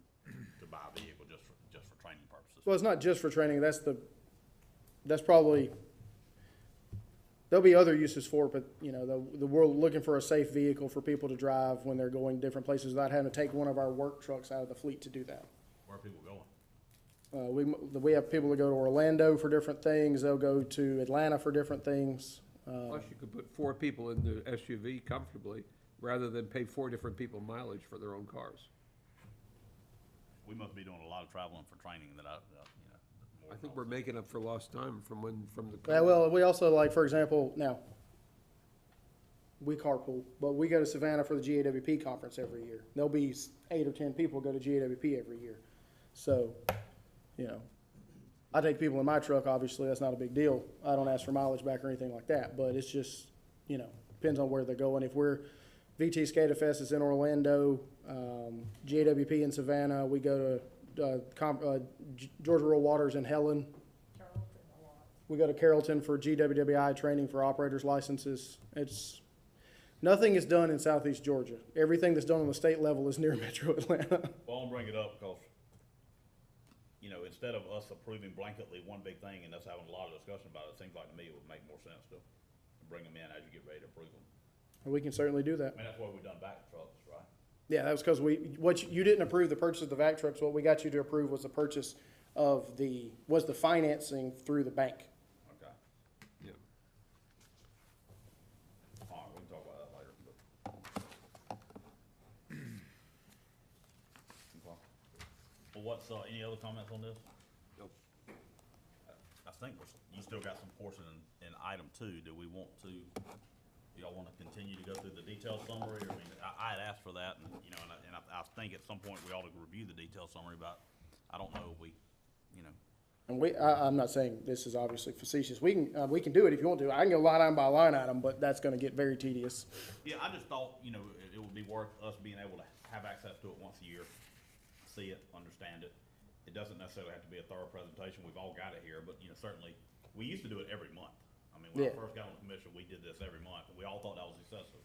to buy a vehicle just for training purposes. Well, it's not just for training, that's probably, there'll be other uses for it, but, you know, we're looking for a safe vehicle for people to drive when they're going different places without having to take one of our work trucks out of the fleet to do that. Where are people going? We have people that go to Orlando for different things, they'll go to Atlanta for different things. Plus, you could put 4 people in the SUV comfortably, rather than pay 4 different people mileage for their own cars. We must be doing a lot of traveling for training that more I think than we're others. making up for lost time from the. Yeah, well, we also, like, for example, now, we carpool, but we go to Savannah for the GAWP conference every year. There'll be 8 or 10 people go to GAWP every year. So, you know, I take people in my truck, obviously, that's not a big deal. I don't ask for mileage back or anything like that, but it's just, you know, depends on where they're going. If we're, VT Skate Fest is in Orlando, GAWP in Savannah, we go to Georgia Rural Waters in Helen. Carrollton a lot. We go to Carrollton for GWWI training for operators licenses. It's, nothing is done in southeast Georgia. Everything that's done on the state level is near Metro Atlanta. Well, I'll bring it up because, you know, instead of us approving blanketly one big thing and us having a lot of discussion about it, it seems like to me it would make more sense to bring them in as you get ready to approve them. We can certainly do that. I mean, that's why we've done back trucks, right? Yeah, that was because you didn't approve the purchase of the vac trucks. What we got you to approve was the purchase of the financing through the bank. Okay. Yeah. All right, we can talk about that later, but. Okay. Well, what's, any other comments on this? Nope. I think you still got some portion in item 2. Do we want to, y'all want to continue to go through the detailed summary? I mean, I had asked for that, and, you know, and I think at some point we ought to review the detailed summary, but I don't know if we, you know. And I'm not saying this is obviously facetious. We can do it if you want to. I can go line item by line item, but that's going to get very tedious. Yeah, I just thought, you know, it would be worth us being able to have access to it once a year, see it, understand it. It doesn't necessarily have to be a thorough presentation. We've all got it here, but, you know, certainly, we used to do it every month. I mean, when I Yeah. first got on the commission, we did this every month, and we all thought that was excessive.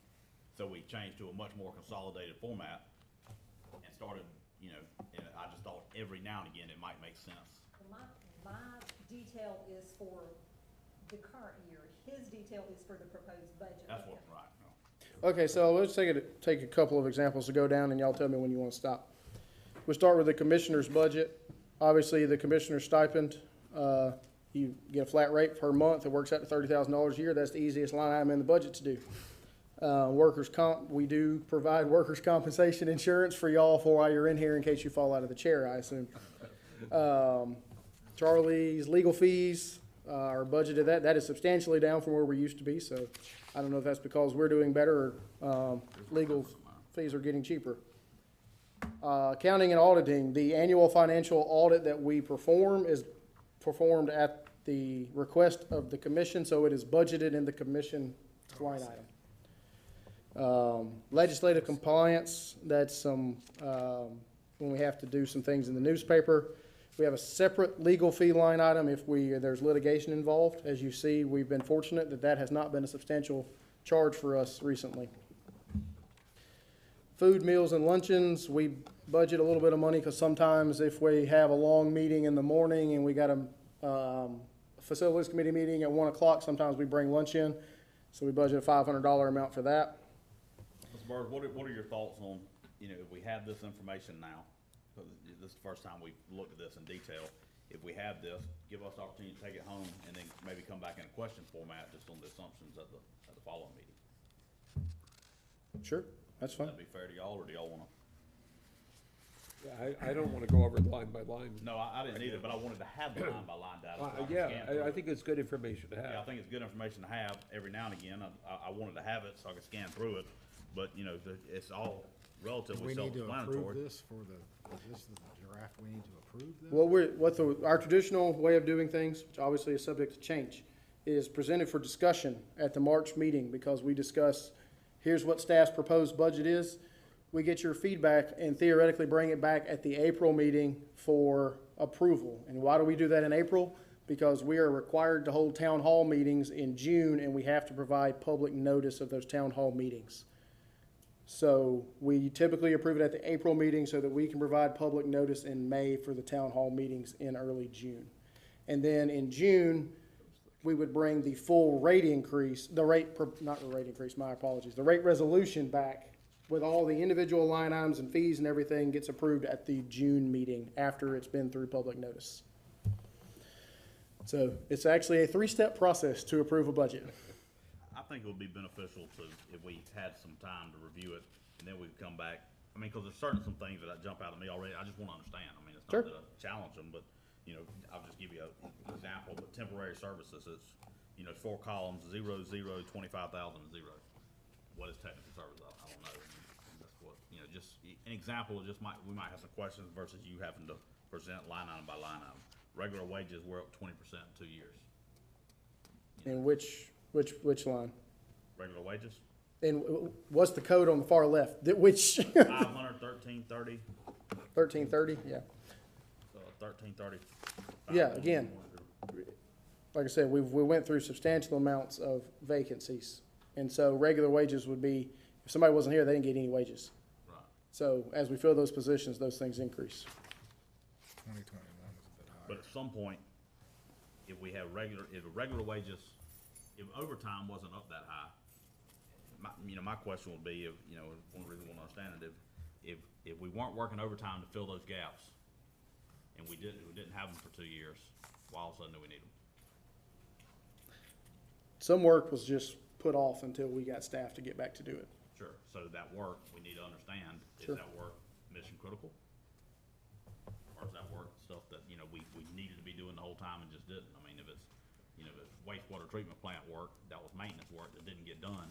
So we changed to a much more consolidated format and started, you know, and I just thought every now and again, it might make sense. My detail is for the current year. His detail is for the proposed budget. That's what, right. No. Okay, so let's take a couple of examples to go down, and y'all tell me when you want to stop. We'll start with the commissioner's budget. Obviously, the commissioner's stipend, you get a flat rate per month. It works out to $30,000 a year. That's the easiest line item in the budget to do. Workers' comp, we do provide workers' compensation insurance for y'all for while you're in here in case you fall out of the chair, I assume. Charlie's legal fees are budgeted. That is substantially down from where we used to be, so I don't know if that's because we're doing better or legal fees are getting cheaper. Accounting and auditing, the annual financial audit that we perform is performed at the request of the commission, so it is budgeted in the commission line item. Legislative compliance, that's some, when we have to do some things in the newspaper. We have a separate legal fee line item if there's litigation involved. As you see, we've been fortunate that has not been a substantial charge for us recently. Food, meals, and luncheons, we budget a little bit of money because sometimes if we have a long meeting in the morning and we got a facilities committee meeting at 1 o'clock, sometimes we bring lunch in. So we budget a $500 amount for that. Mr. Bird, what are your thoughts on, you know, if we have this information now, because this is the first time we've looked at this in detail, if we have this, give us the opportunity to take it home and then maybe come back in a question format just on the assumptions at the following meeting. Sure, that's fine. That'd be fair to y'all, or do y'all wanna? Yeah, I don't want to go over line by line. No, I didn't either, but I wanted to have the line by line data. so I could Yeah, scan through I it. think it's good information to Yeah, I have. think it's good information to have every now and again. I wanted to have it so I could scan through it, but, you know, it's all Do relatively we need to approve self-explanatory. this is this the draft we need to approve then? Well, our traditional way of doing things, which obviously is subject to change, is presented for discussion at the March meeting because we discuss, here's what staff's proposed budget is. We get your feedback and theoretically bring it back at the April meeting for approval. And why do we do that in April? Because we are required to hold town hall meetings in June and we have to provide public notice of those town hall meetings. So we typically approve it at the April meeting so that we can provide public notice in May for the town hall meetings in early June. And then in June, we would bring the full rate increase, the rate resolution back with all the individual line items and fees and everything gets approved at the June meeting after it's been through public notice. So it's actually a 3-step process to approve a budget. I think it would be beneficial if we had some time to review it, and then we'd come back. I mean, because there's some things that jump out at me already. I just want to understand. I mean, it's Sure. not that I challenge them, but, you know, I'll just give you an example. But temporary services, it's, you know, 4 columns, 0, 0, 25,000, 0. what is technical service, I don't know. And that's what, you know, just an example, we might have some questions versus you having to present line item by line item. Regular wages were up 20% in 2 years. And which line? Regular wages, And what's the code on the far left? Which? 500, 1330, 1330, yeah. 1330. Yeah, again, like I said, we went through substantial amounts of vacancies. And so regular wages would be, if somebody wasn't here, they didn't get any wages. Right. So as we fill those positions, those things increase. 2021 is a bit high. But at some point, if we have regular wages, if overtime wasn't up that high, my question would be, one reason we want to understand it, if we weren't working overtime to fill those gaps, and we didn't have them for 2 years, why all of a sudden do we need them? Some work was just put off until we got staff to get back to do it. Sure, so that work, we need to understand, Sure. is that work mission critical? Or is that work stuff that, we needed to be doing the whole time and just didn't? I mean, if it's wastewater treatment plant work, that was maintenance work that didn't get done,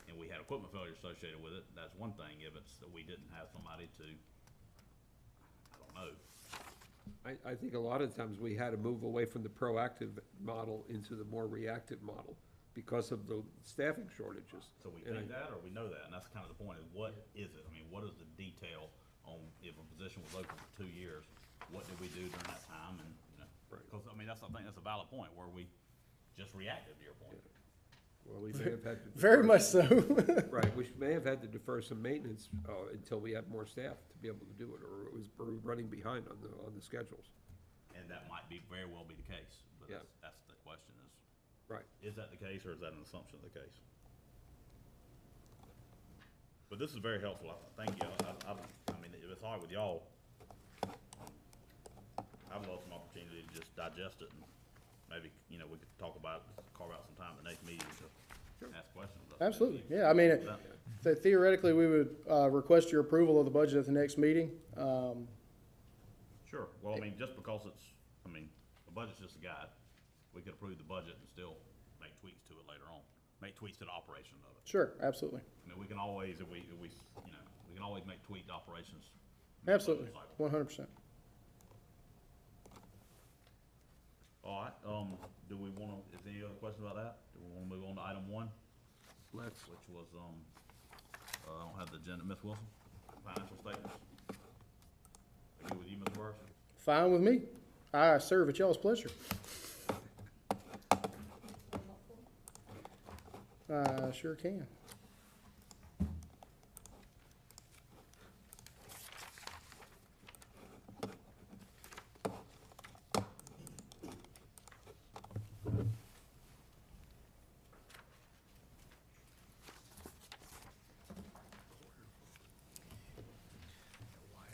and we had equipment failure associated with it, that's one thing. If it's that we didn't have somebody to, I don't know. I think a lot of times we had to move away from the proactive model into the more reactive model because of the staffing shortages. So we And think that, or we know that, and that's kind of the point, is what is it? I mean, what is the detail on if a position was open for 2 years, what did we do during that time, and, Right. because, I think that's a valid point, where we just reacted to your point. Well, we may have had to. Very defer much some- so. Right, we may have had to defer some maintenance until we had more staff to be able to do it, or we're running behind on the schedules. And that might very well be the case, but Yeah. that's the question Right. is that the case, or is that an assumption of the case? But this is very helpful, thank you. I mean, if it's all right with y'all, I'd love some opportunity to just digest it, and maybe, we could talk about it, carve out some time at the next meeting to ask questions. Absolutely, yeah, I mean, theoretically, we would request your approval of the budget at the next meeting. Sure, well, I mean, just because the budget's just a guide, we could approve the budget and still make tweaks to it later on, make tweaks to the operation of it. Sure, absolutely, I mean, we can always, we can always make tweaked operations. absolutely, 100%. All right, do we wanna, is there any other questions about that? Do we wanna move on to item 1, Let's, which was, I don't have the agenda, Ms. Wilson, financial statements? Agree with you, Ms. Burris? Fine with me. I serve at y'all's pleasure. Sure can.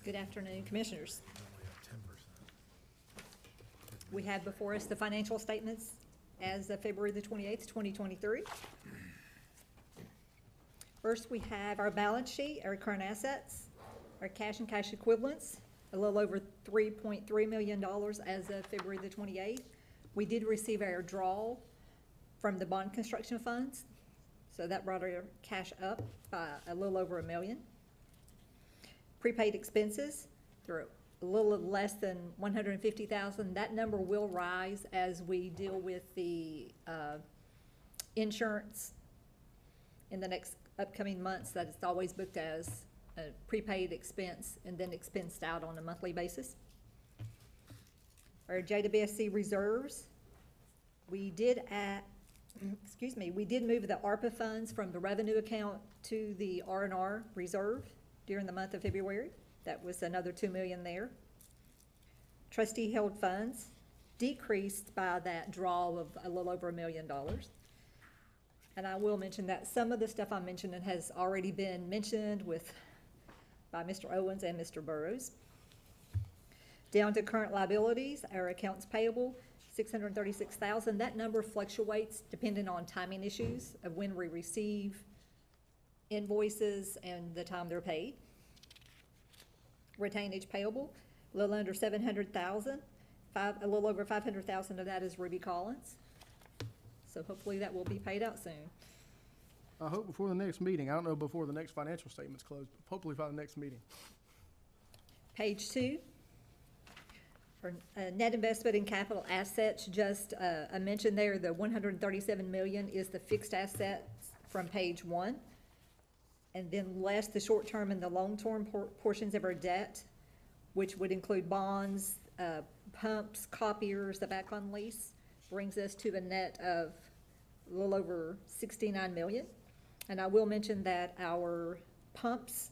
Good afternoon, Commissioners. We have before us the financial statements as of February the 28th, 2023. First, we have our balance sheet, our current assets, our cash and cash equivalents, a little over $3.3 million as of February the 28th. We did receive our draw from the bond construction funds, so that brought our cash up by a little over $1 million. Prepaid expenses, they're a little less than $150,000. That number will rise as we deal with the insurance in the next upcoming months. That it's always booked as a prepaid expense and then expensed out on a monthly basis. Our JWSC reserves, we did we did move the ARPA funds from the revenue account to the R&R reserve during the month of February. That was another $2 million there. Trustee held funds decreased by that draw of a little over $1 million. And I will mention that some of the stuff I'm mentioning has already been mentioned by Mr. Owens and Mr. Burrows. Down to current liabilities, our accounts payable, $636,000. That number fluctuates depending on timing issues of when we receive invoices and the time they're paid. Retainage payable, a little under $700,000. A little over $500,000 of that is Ruby Collins. So hopefully that will be paid out soon. I hope before the next meeting. I don't know before the next financial statement's closed, but hopefully by the next meeting. Page 2, for net investment in capital assets, just I mentioned there, the 137 million is the fixed assets from page 1. And then less the short-term and the long-term portions of our debt, which would include bonds, pumps, copiers, the back on lease, brings us to a net of a little over 69 million. And I will mention that our pumps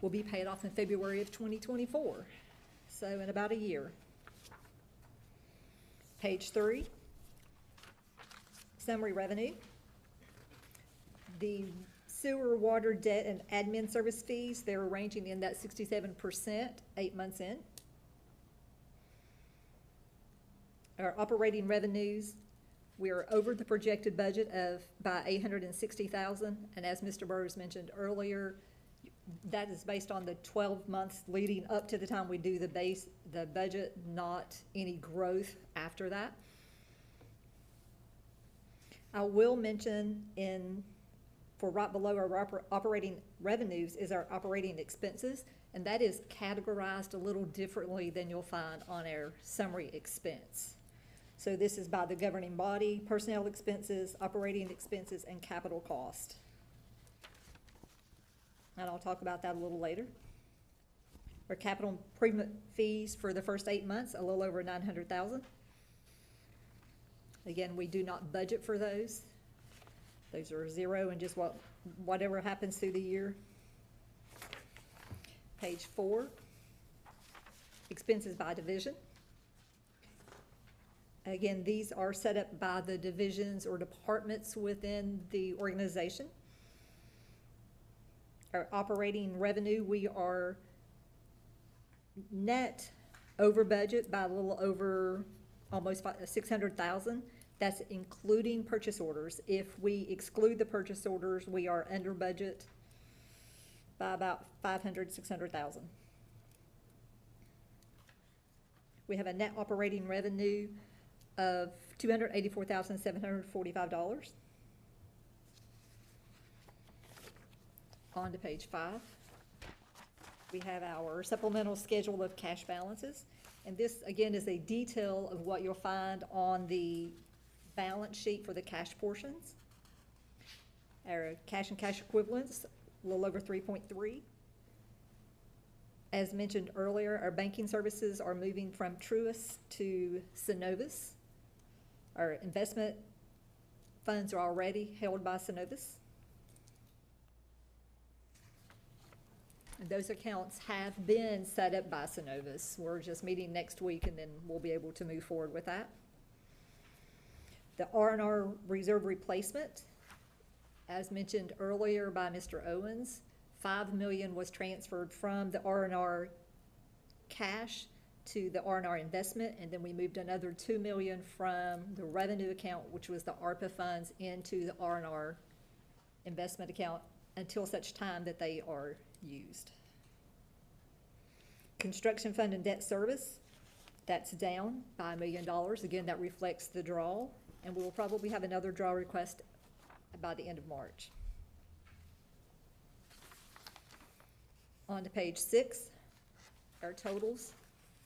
will be paid off in February of 2024, so in about a year. Page 3, summary revenue. The sewer, water, debt, and admin service fees, they're ranging in that 67%, 8 months in. Our operating revenues, we are over the projected budget by 860,000, and as Mr. Burrs mentioned earlier, that is based on the 12 months leading up to the time we do the budget, not any growth after that. I will mention for right below our operating revenues is our operating expenses, and that is categorized a little differently than you'll find on our summary expense. So this is by the governing body, personnel expenses, operating expenses, and capital cost. And I'll talk about that a little later. Our capital improvement fees for the first 8 months, a little over 900,000. Again, we do not budget for those. Those are zero and just whatever happens through the year. Page 4, expenses by division. Again, these are set up by the divisions or departments within the organization. Our operating revenue, we are net over budget by a little over almost 600,000. That's including purchase orders. If we exclude the purchase orders, we are under budget by about 500, 600,000. We have a net operating revenue of $284,745. On to page 5. We have our supplemental schedule of cash balances. And this, again, is a detail of what you'll find on the balance sheet for the cash portions. Our cash and cash equivalents, a little over 3.3. As mentioned earlier, our banking services are moving from Truist to Synovus. Our investment funds are already held by Synovus. And those accounts have been set up by Synovus. We're just meeting next week, and then we'll be able to move forward with that. The R&R reserve replacement, as mentioned earlier by Mr. Owens, $5 million was transferred from the R&R cash to the R&R investment, and then we moved another $2 million from the revenue account, which was the ARPA funds, into the R&R investment account until such time that they are used. Construction fund and debt service, that's down by $1 million. Again, that reflects the draw, and we will probably have another draw request by the end of March. On to page 6, our totals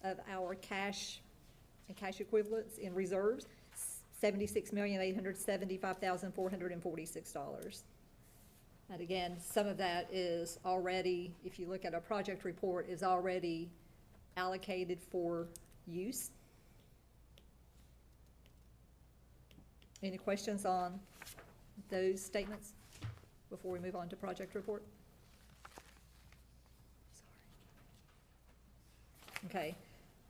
of our cash and cash equivalents in reserves, $76,875,446. And again, some of that is already, if you look at our project report, is already allocated for use. Any questions on those statements before we move on to project report? Okay,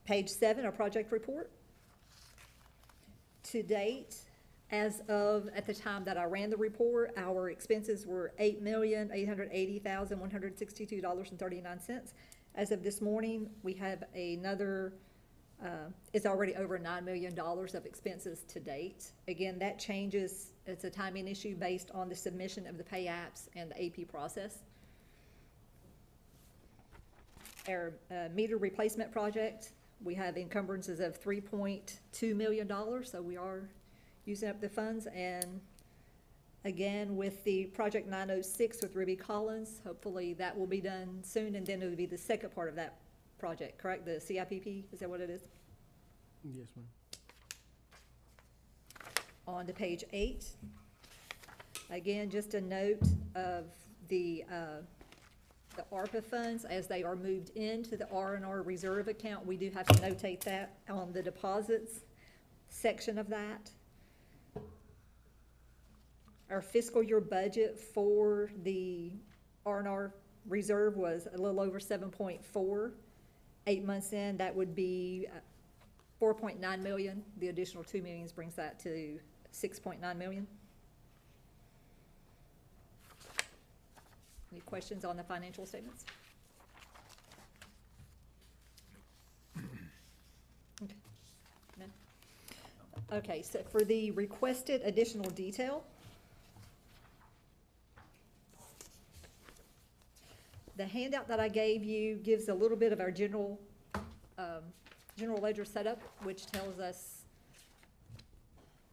page 7, our project report. To date, as of at the time that I ran the report, our expenses were $8,880,162.39. As of this morning, we have another, it's already over $9 million of expenses to date. Again, that changes, it's a timing issue based on the submission of the pay apps and the AP process. Our meter replacement project, we have encumbrances of $3.2 million, so we are using up the funds, and Again, with the Project 906 with Ruby Collins, hopefully that will be done soon, and then it will be the second part of that project, correct? The CIPP, is that what it is? Yes, ma'am. On to page 8. Again, just a note of the ARPA funds, as they are moved into the R&R reserve account, we do have to notate that on the deposits section of that. Our fiscal year budget for the R&R reserve was a little over 7.4. 8 months in, that would be 4.9 million. The additional 2 million brings that to 6.9 million. Any questions on the financial statements? Okay. No? Okay, so for the requested additional detail, the handout that I gave you gives a little bit of our general ledger setup, which tells us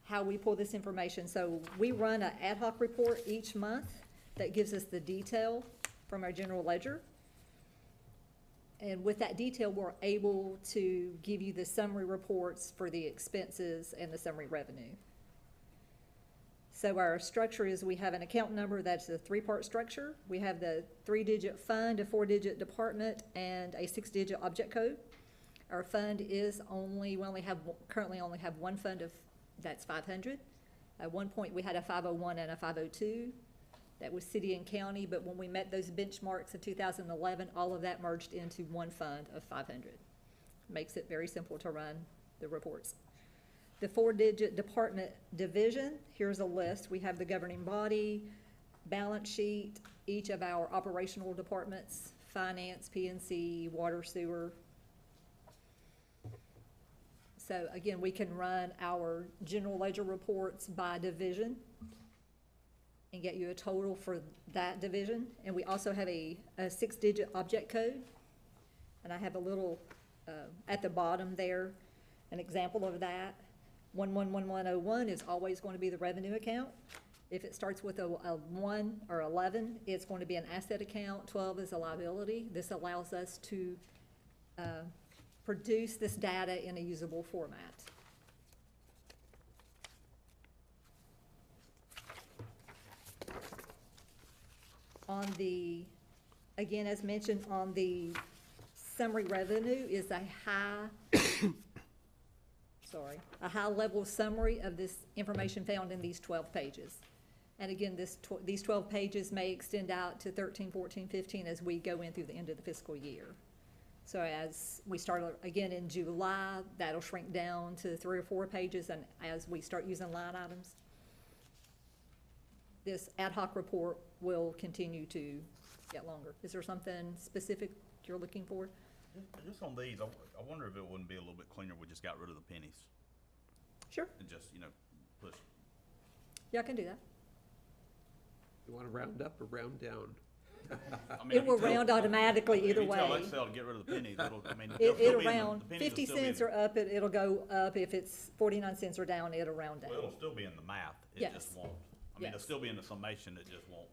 how we pull this information. So we run an ad hoc report each month that gives us the detail from our general ledger. And with that detail, we're able to give you the summary reports for the expenses and the summary revenue. So our structure is, we have an account number, that's a 3-part structure. We have the 3-digit fund, a 4-digit department, and a 6-digit object code. Our fund is currently only have one fund that's 500. At one point, we had a 501 and a 502. That was city and county, but when we met those benchmarks in 2011, all of that merged into one fund of 500. Makes it very simple to run the reports. The 4-digit department division, here's a list. We have the governing body, balance sheet, each of our operational departments, finance, P&C, water, sewer. So again, we can run our general ledger reports by division and get you a total for that division. And we also have a 6-digit object code. And I have a little, at the bottom there, an example of that. 111101 is always going to be the revenue account. If it starts with a 1 or 11, it's going to be an asset account. 12 is a liability. This allows us to produce this data in a usable format. On the, again, as mentioned, on the summary revenue is a high level summary of this information found in these 12 pages. And again, these 12 pages may extend out to 13, 14, 15 as we go in through the end of the fiscal year. So as we start again in July, that'll shrink down to 3 or 4 pages, and as we start using line items, this ad hoc report will continue to get longer. Is there something specific you're looking for? Just on these, I wonder if it wouldn't be a little bit cleaner if we just got rid of the pennies Sure. and just, push. Yeah, I can do that. You want to round up or round down? I mean, It will round automatically either If you tell way. Excel to get rid of the pennies, it'll still It'll be in the round, pennies will 50 still be in cents the- or up, it'll go up. If it's 49 cents or down, it'll round down. Well, it'll still be in the math, it Yes. just won't. I mean, it'll Yes. still be in the summation, it just won't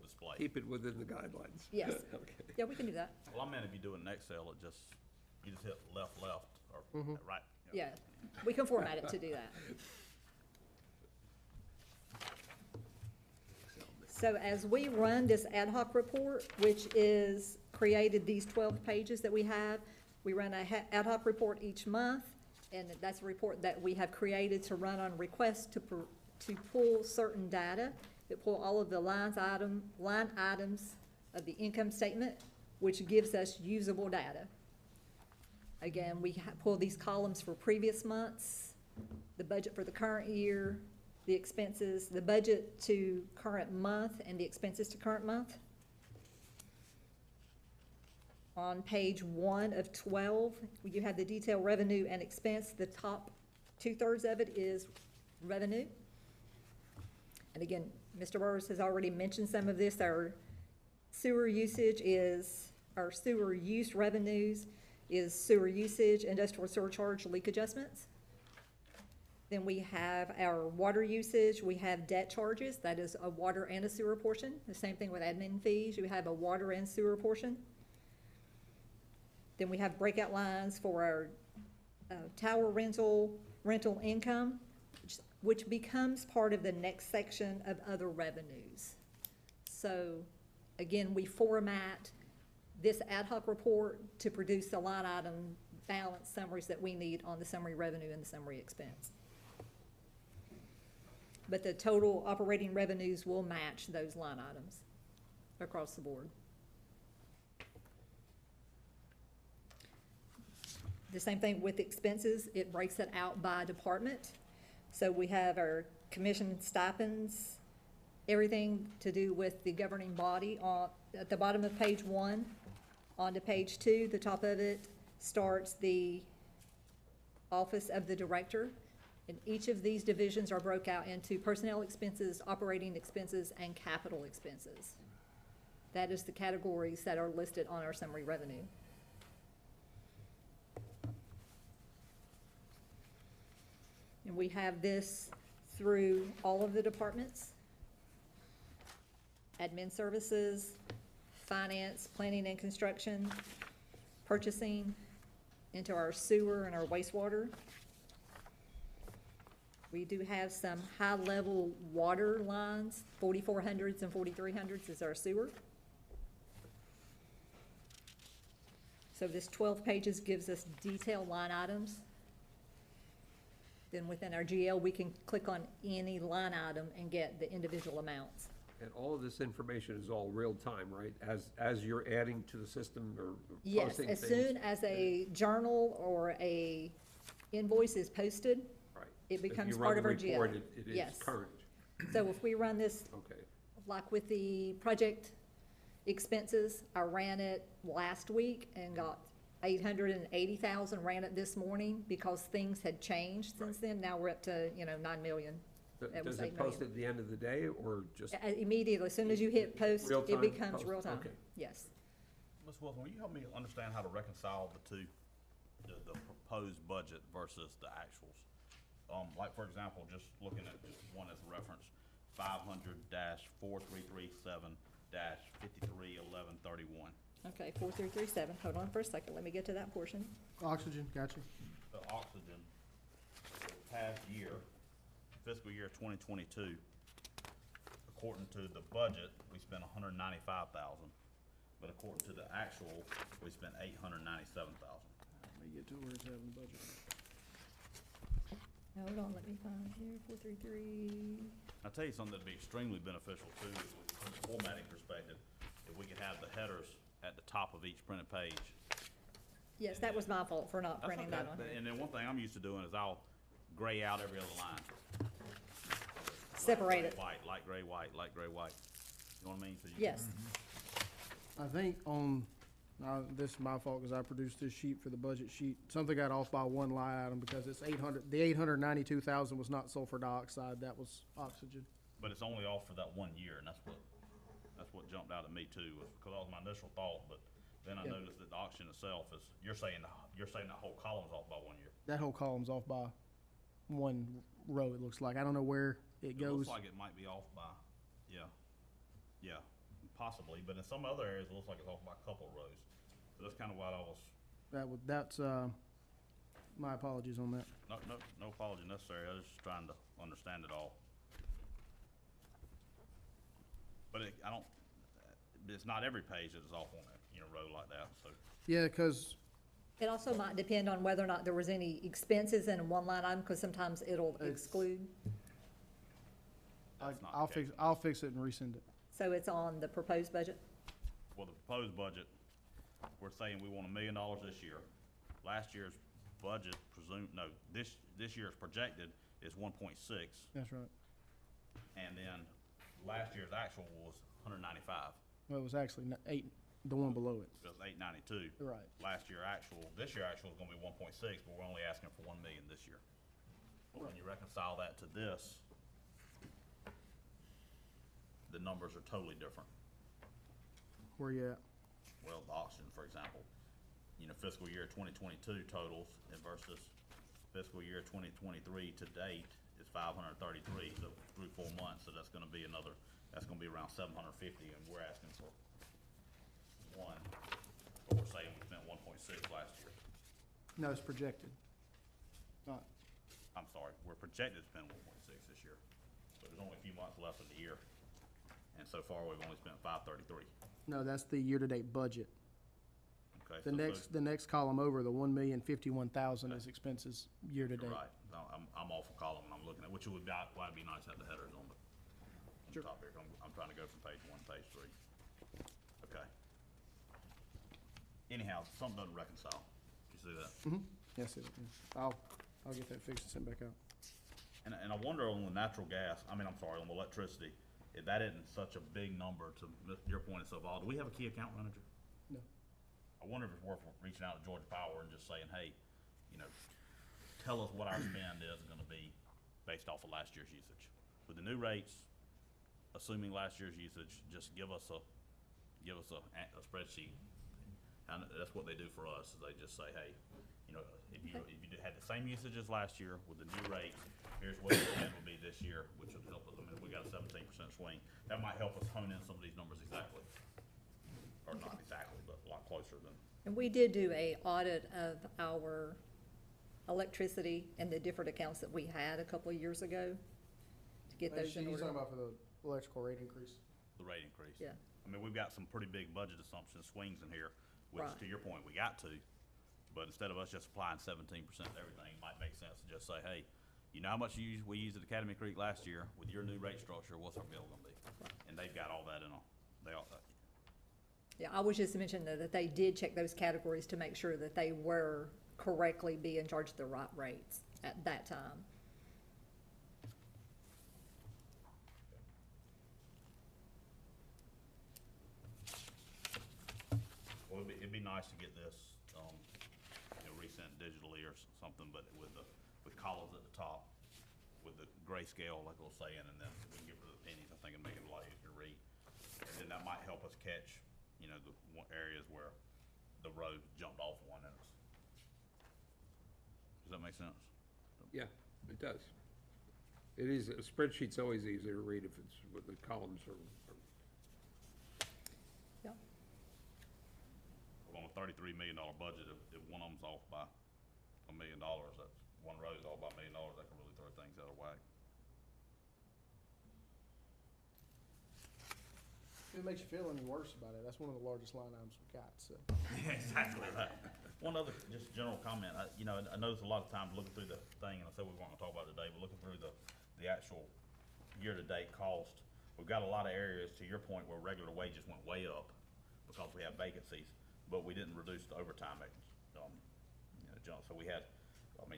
display. Keep it within the guidelines. Yes. Okay. Yeah, we can do that. Well, I meant if you do it in Excel, you just hit left, or right. Yeah, we can format it to do that. So as we run this ad hoc report, which is created these 12 pages that we have, we run an ad hoc report each month, and that's a report that we have created to run on request to pull certain data, that pull all of the line items of the income statement, which gives us usable data. Again, we pull these columns for previous months, the budget for the current year, the expenses, the budget to current month, and the expenses to current month. On page 1 of 12, you have the detailed revenue and expense. The top 2/3 of it is revenue. And again, Mr. Burris has already mentioned some of this. Our sewer use revenues is sewer usage, industrial surcharge, leak adjustments. Then we have our water usage, we have debt charges, that is a water and a sewer portion. The same thing with admin fees, you have a water and sewer portion. Then we have breakout lines for our tower rental income, which becomes part of the next section of other revenues. So, again, we format this ad hoc report to produce the line item balance summaries that we need on the summary revenue and the summary expense. But the total operating revenues will match those line items across the board. The same thing with expenses, it breaks it out by department. So we have our commission stipends, everything to do with the governing body at the bottom of page 1, on to page 2, the top of it starts the office of the director. And each of these divisions are broke out into personnel expenses, operating expenses, and capital expenses. That is the categories that are listed on our summary revenue. And we have this through all of the departments. Admin services, finance, planning and construction, purchasing, into our sewer and our wastewater. We do have some high-level water lines, 4400s and 4300s is our sewer. So this 12 pages gives us detailed line items. Then within our GL, we can click on any line item and get the individual amounts. And all of this information is all real-time, right? As you're adding to the system or Yes, posting as things? soon as a journal or a invoice is posted, Right. it If becomes you run part the of our GL. report, it is Yes. current. So if we run this, Okay. like with the project expenses, I ran it last week and got 880,000, ran it this morning because things had changed since then. Now we're up to, 9 million. That was Does 8 it post million. at the end of the day or just? Immediately, as soon as you hit post, Real it time becomes post? real time. Okay. Yes. Ms. Wilson, will you help me understand how to reconcile the two, the proposed budget versus the actuals? Like, for example, just looking at just one as a reference, 500-4337-531131. Okay, 4337. Hold on for a second. Let me get to that portion. Oxygen, gotcha. The oxygen, the past year, fiscal year 2022, according to the budget, we spent 195,000, but according to the actual, we spent 897,000. Let me get to where it's at in the budget. Hold on, let me find here, 433. I'll tell you something that'd be extremely beneficial too, from a formatting perspective, if we could have the headers at the top of each printed page. Yes, that was my fault for not That's printing that okay. on here. And then one thing I'm used to doing is I'll gray out every other line. Separate it. White, light gray, white, light gray, white. You know what I mean? So you- Yes, I think this is my fault because I produced this sheet for the budget sheet. Something got off by one line item because it's 800, the 892,000 was not sulfur dioxide, that was oxygen. But it's only off for that 1 year, and that's what jumped out at me too, was because that was my initial thought, but then I Yeah. noticed that the auction itself is, you're saying that whole column's off by 1 year. That whole column's off by one row, it looks like. I don't know where it It goes. looks like it might be off by, yeah, possibly, but in some other areas, it looks like it's off by a couple of rows. So that's kind of what I was, That's my apologies on that. no apology necessary, I was just trying to understand it all. But it's not every page that is off on a, row like that, so. Yeah, because it also might depend on whether or not there was any expenses in one line item, because sometimes it'll It's- exclude. That's not I'll the case. fix it and resend it. So it's on the proposed budget. Well, the proposed budget, we're saying we want $1 million this year. Last year's budget this year's projected is 1.6, That's right. and then last year's actual was 195. Well, it was actually the one below it. It was 892. Right. This year actual is gonna be 1.6, but we're only asking for 1 million this year. But when you reconcile that to this, the numbers are totally different. Where you at? Well, the auction, for example, fiscal year 2022 totals and versus fiscal year 2023 to date is 533, so through 4 months, so that's gonna be around 750, and we're asking for one, but we're saying we spent 1.6 last year. No, it's projected. Not, I'm sorry, we're projected to spend 1.6 this year, but there's only a few months left of the year, and so far, we've only spent 533, no, that's the year-to-date budget. okay? The next column over, the 1,051,000 is expenses You're year-to-date. right, No, I'm off a column, and I'm looking at, which would be, why it'd be nice to have the headers on the Sure. top here, I'm trying to go from page 1 to page 3. Okay. Anyhow, something doesn't reconcile, you see that? Yes, it is. I'll get that fixed and sent back out. And I wonder on the natural gas, on the electricity, if that isn't such a big number to your point, it's so volatile. Do we have a key account manager? No. I wonder if it's worth reaching out to Georgia Power and just saying, hey, tell us what our spend is gonna be based off of last year's usage. With the new rates, assuming last year's usage, just give us a spreadsheet. And that's what they do for us, is they just say, hey, if you had the same usage as last year with the new rates, here's what the spend would be this year, which would help us. I mean, if we got a 17% swing, that might help us hone in some of these numbers exactly. Or not exactly, but a lot closer than. And we did do a audit of our electricity and the different accounts that we had a couple of years ago to get those in You're order. talking about for the electrical rate increase? The rate increase. Yeah. I mean, we've got some pretty big budget assumptions, swings in here, which Right. to your point, we got to. But instead of us just applying 17% to everything, it might make sense to just say, hey, you know how much we used at Academy Creek last year? With your new rate structure, what's our bill gonna be? And they've got all that in them. Yeah, I was just mentioning that they did check those categories to make sure that they were correctly being charged the right rates at that time. Well, it'd be nice to get this, resent digitally or something, but with columns at the top, with the grayscale, like I was saying, and then we can get rid of the pennies. I think it'd make it a lot easier to read. And then that might help us catch, the areas where the road jumped off one in us. Does that make sense? Yeah, it does. It is, a spreadsheet's always easier to read if it's, with the columns are, Yeah. Well, on a $33 million budget, if one of them's off by $1 million, that's one road's off by $1 million, that can really throw things out of whack. If it makes you feel any worse about it, that's one of the largest line items we got, so. Yeah, exactly right. One other, just general comment, I noticed a lot of times looking through the thing, and I said we weren't gonna talk about it today, but looking through the actual year-to-date cost, we've got a lot of areas, to your point, where regular wages went way up because we have vacancies, but we didn't reduce the overtime, jump. So we had,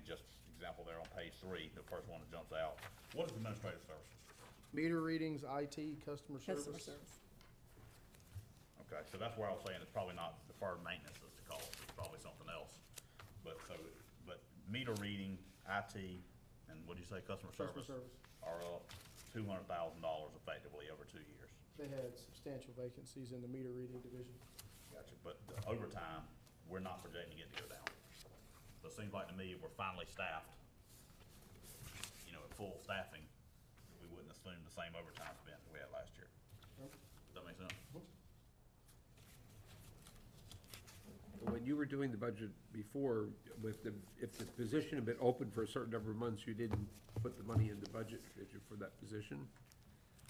just example there on page 3, the first one that jumps out. What is administrative services? Meter readings, IT, customer service. Customer service. Okay, so that's where I was saying it's probably not deferred maintenance as the cost, it's probably something else. But meter reading, IT, and what'd you say, customer service? Are up $200,000 effectively over 2 years. They had substantial vacancies in the meter reading division. Gotcha, but the overtime, we're not projecting it to go down. So it seems like to me, if we're finally staffed, at full staffing, we wouldn't assume the same overtime spent we had last year. Does that make sense? when you were doing the budget before, if the position had been open for a certain number of months, you didn't put the money in the budget, did you, for that position?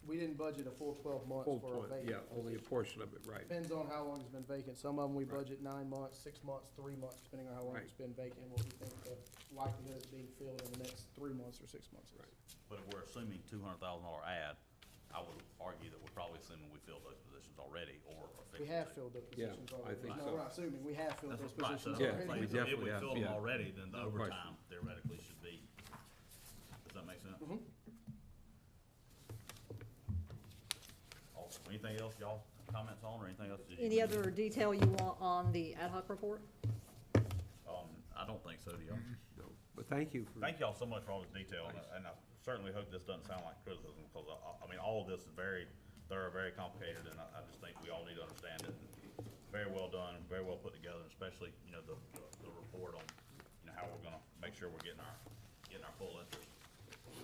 We didn't budget a full 12 months Full for a 12, vacant. yeah, only a portion of it, right. Depends on how long it's been vacant. Some of them we Right. budget 9 months, 6 months, 3 months, depending on how long Right. it's been vacant, and what we think the likelihood of being filled in the next 3 months or 6 months is. Right. But if we're assuming $200,000 ad, I would argue that we're probably assuming we filled those positions already or are We fixing have to. filled those Yeah, positions I already. think No, so. we're not assuming, we have filled That's those right, so positions that's Yeah, what I'm we saying. So if definitely we have, filled them yeah. already, then the No question. overtime theoretically should be, does that make sense? Mhm. Awesome. Anything else y'all comments on or anything else? that you- Any other detail you want on the ad hoc report? I don't think so, do y'all? No, but thank you for. Thank y'all so much for all this detail, Nice. and I certainly hope this doesn't sound like criticism, because all of this is very thorough, very complicated, and I just think we all need to understand it. Very well done, very well put together, especially, the report on, how we're gonna make sure we're getting our full interest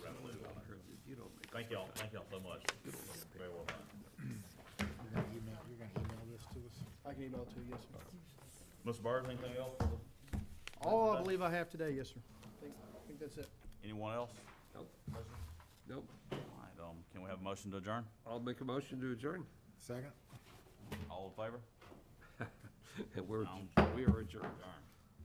revenue on it. You don't make. Thank y'all so much. Very well done. You're gonna email this to us? I can email it to you, yes, sir. Mr. Bird, anything else? All I believe I have today, yes, sir. I think that's it. Anyone else? Nope. Nope. All right, can we have a motion to adjourn? I'll make a motion to adjourn. Second? All in favor? And we are adjourned. Adjourn.